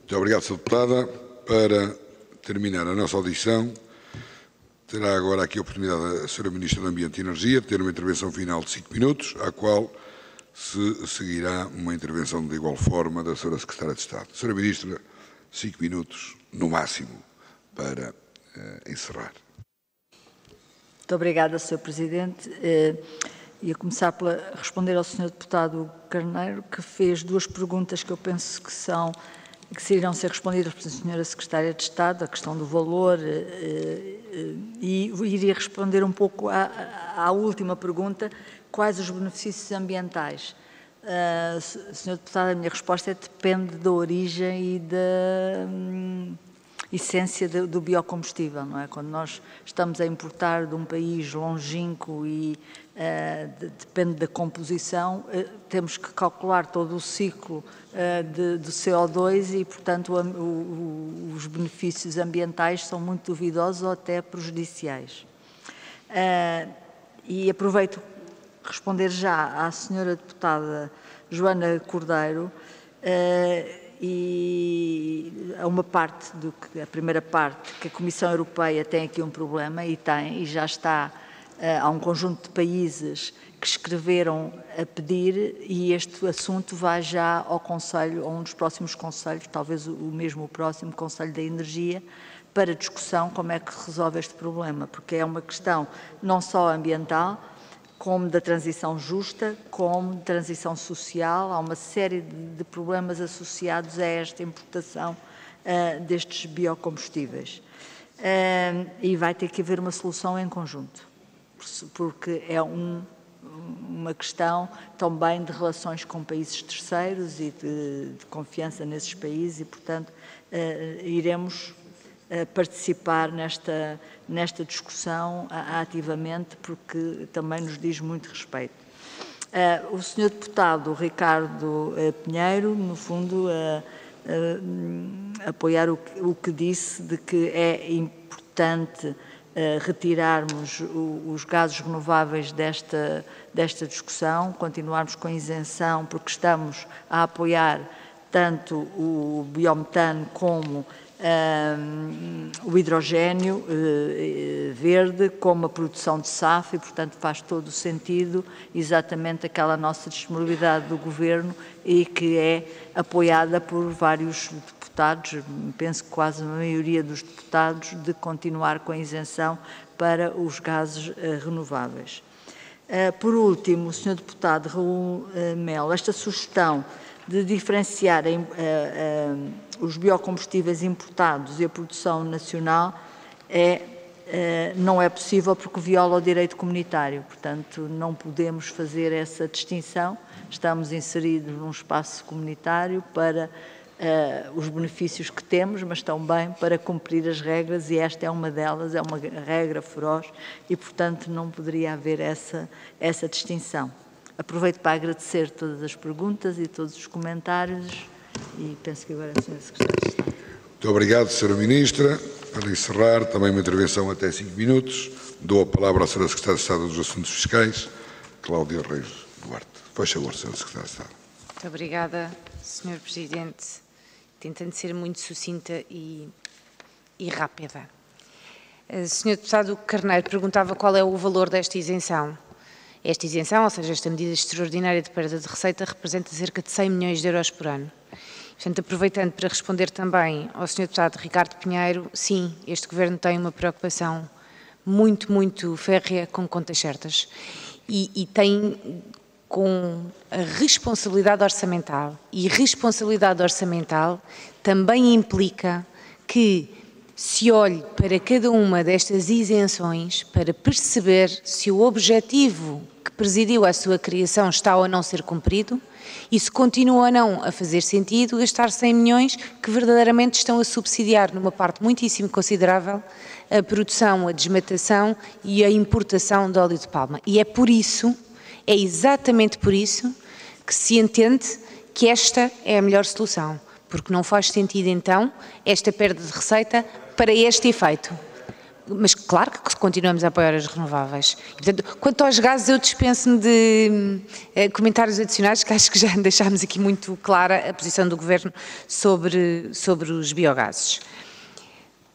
Muito obrigado, Sra. Deputada. Para terminar a nossa audição, terá agora aqui a oportunidade a Sra. Ministra do Ambiente e Energia de ter uma intervenção final de 5 minutos, à qual se seguirá uma intervenção de igual forma da Sra. Secretária de Estado. Sra. Ministra, 5 minutos no máximo para encerrar. Muito obrigada, Sr. Presidente. Ia começar por responder ao Sr. Deputado Carneiro, que fez duas perguntas que eu penso que irão ser respondidas pela Sra. Secretária de Estado, a questão do valor, e iria responder um pouco à última pergunta, quais os benefícios ambientais. Sr. Deputado, a minha resposta depende da origem e da essência do biocombustível, não é? Quando nós estamos a importar de um país longínquo e depende da composição, temos que calcular todo o ciclo do CO2 e, portanto, os benefícios ambientais são muito duvidosos ou até prejudiciais. E aproveito responder já à senhora deputada Joana Cordeiro e a uma parte a primeira parte, que a Comissão Europeia tem aqui um problema e já está. Há um conjunto de países que escreveram a pedir e este assunto vai já ao Conselho, a um dos próximos Conselhos, talvez o próximo Conselho da Energia, para discussão como é que se resolve este problema, porque é uma questão não só ambiental, como da transição justa, como de transição social. Há uma série de problemas associados a esta importação destes biocombustíveis. E vai ter que haver uma solução em conjunto, porque é uma questão também de relações com países terceiros e de confiança nesses países e, portanto, iremos participar nesta discussão ativamente, porque também nos diz muito respeito. O Sr. Deputado Ricardo Pinheiro, no fundo, apoiar o que disse de que é importante retirarmos os gases renováveis desta discussão, continuarmos com a isenção, porque estamos a apoiar tanto o biometano como o hidrogénio verde, como a produção de SAF, e, portanto, faz todo o sentido exatamente aquela nossa disponibilidade do Governo e que é apoiada por vários deputados, penso que quase a maioria dos deputados, de continuar com a isenção para os gases renováveis. Por último, Sr. Deputado Raul Melo, esta sugestão de diferenciarem os biocombustíveis importados e a produção nacional não é possível porque viola o direito comunitário. Portanto, não podemos fazer essa distinção. Estamos inseridos num espaço comunitário para os benefícios que temos, mas também para cumprir as regras, e esta é uma delas, é uma regra feroz e, portanto, não poderia haver essa distinção. Aproveito para agradecer todas as perguntas e todos os comentários e penso que agora a Sra. Secretária de Estado. Muito obrigado, Sra. Ministra. Para encerrar, também uma intervenção até 5 minutos. Dou a palavra à Sra. Secretária de Estado dos Assuntos Fiscais, Cláudia Reis Duarte. Faz favor, Sra. Secretária de Estado. Muito obrigada, Sr. Presidente. Tentando ser muito sucinta e rápida. Sr. Deputado Carneiro perguntava qual é o valor desta isenção. Esta isenção, ou seja, esta medida extraordinária de perda de receita, representa cerca de 100 milhões de euros por ano. Portanto, aproveitando para responder também ao Sr. Deputado Ricardo Pinheiro, sim, este Governo tem uma preocupação muito, muito férrea com contas certas e tem com a responsabilidade orçamental. E responsabilidade orçamental também implica que se olhe para cada uma destas isenções para perceber se o objetivo que presidiu à sua criação está ou não a ser cumprido e se continua ou não a fazer sentido gastar 100 milhões que verdadeiramente estão a subsidiar numa parte muitíssimo considerável a produção, a desmatação e a importação de óleo de palma. E é por isso, é exatamente por isso que se entende que esta é a melhor solução, porque não faz sentido então esta perda de receita para este efeito. Mas claro que continuamos a apoiar as renováveis. E, portanto, quanto aos gases, eu dispenso-me de comentários adicionais, que acho que já deixámos aqui muito clara a posição do Governo sobre os biogases.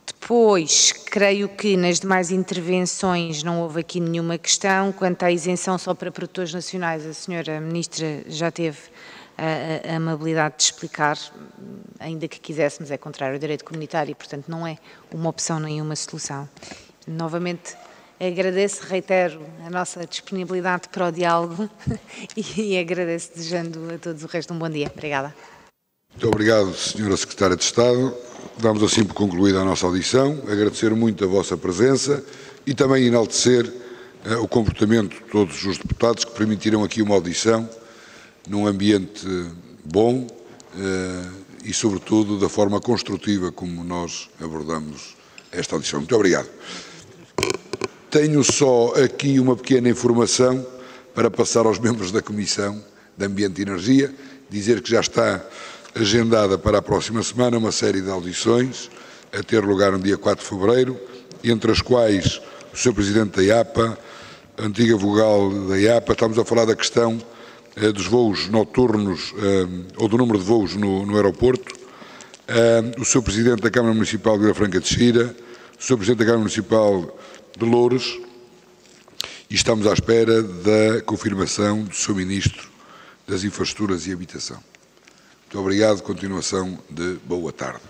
Depois, creio que nas demais intervenções não houve aqui nenhuma questão. Quanto à isenção só para produtores nacionais, a Sra. Ministra já teve a amabilidade de explicar, ainda que quiséssemos, é contrário ao direito comunitário e, portanto, não é uma opção nem uma solução. Novamente, agradeço, reitero a nossa disponibilidade para o diálogo e agradeço, desejando a todos o resto um bom dia. Obrigada. Muito obrigado, Sra. Secretária de Estado. Damos assim por concluída a nossa audição. Agradecer muito a vossa presença e também enaltecer o comportamento de todos os deputados que permitiram aqui uma audição num ambiente bom e, sobretudo, da forma construtiva como nós abordamos esta audição. Muito obrigado. Tenho só aqui uma pequena informação para passar aos membros da Comissão de Ambiente e Energia, dizer que já está agendada para a próxima semana uma série de audições a ter lugar no dia 4 de fevereiro, entre as quais o Sr. Presidente da IAPA, a antiga vogal da IAPA, estamos a falar da questão dos voos noturnos ou do número de voos no aeroporto, o Sr. Presidente da Câmara Municipal de Vila Franca de Xira, o Sr. Presidente da Câmara Municipal de Louros, e estamos à espera da confirmação do Sr. Ministro das Infraestruturas e Habitação. Muito obrigado, continuação de boa tarde.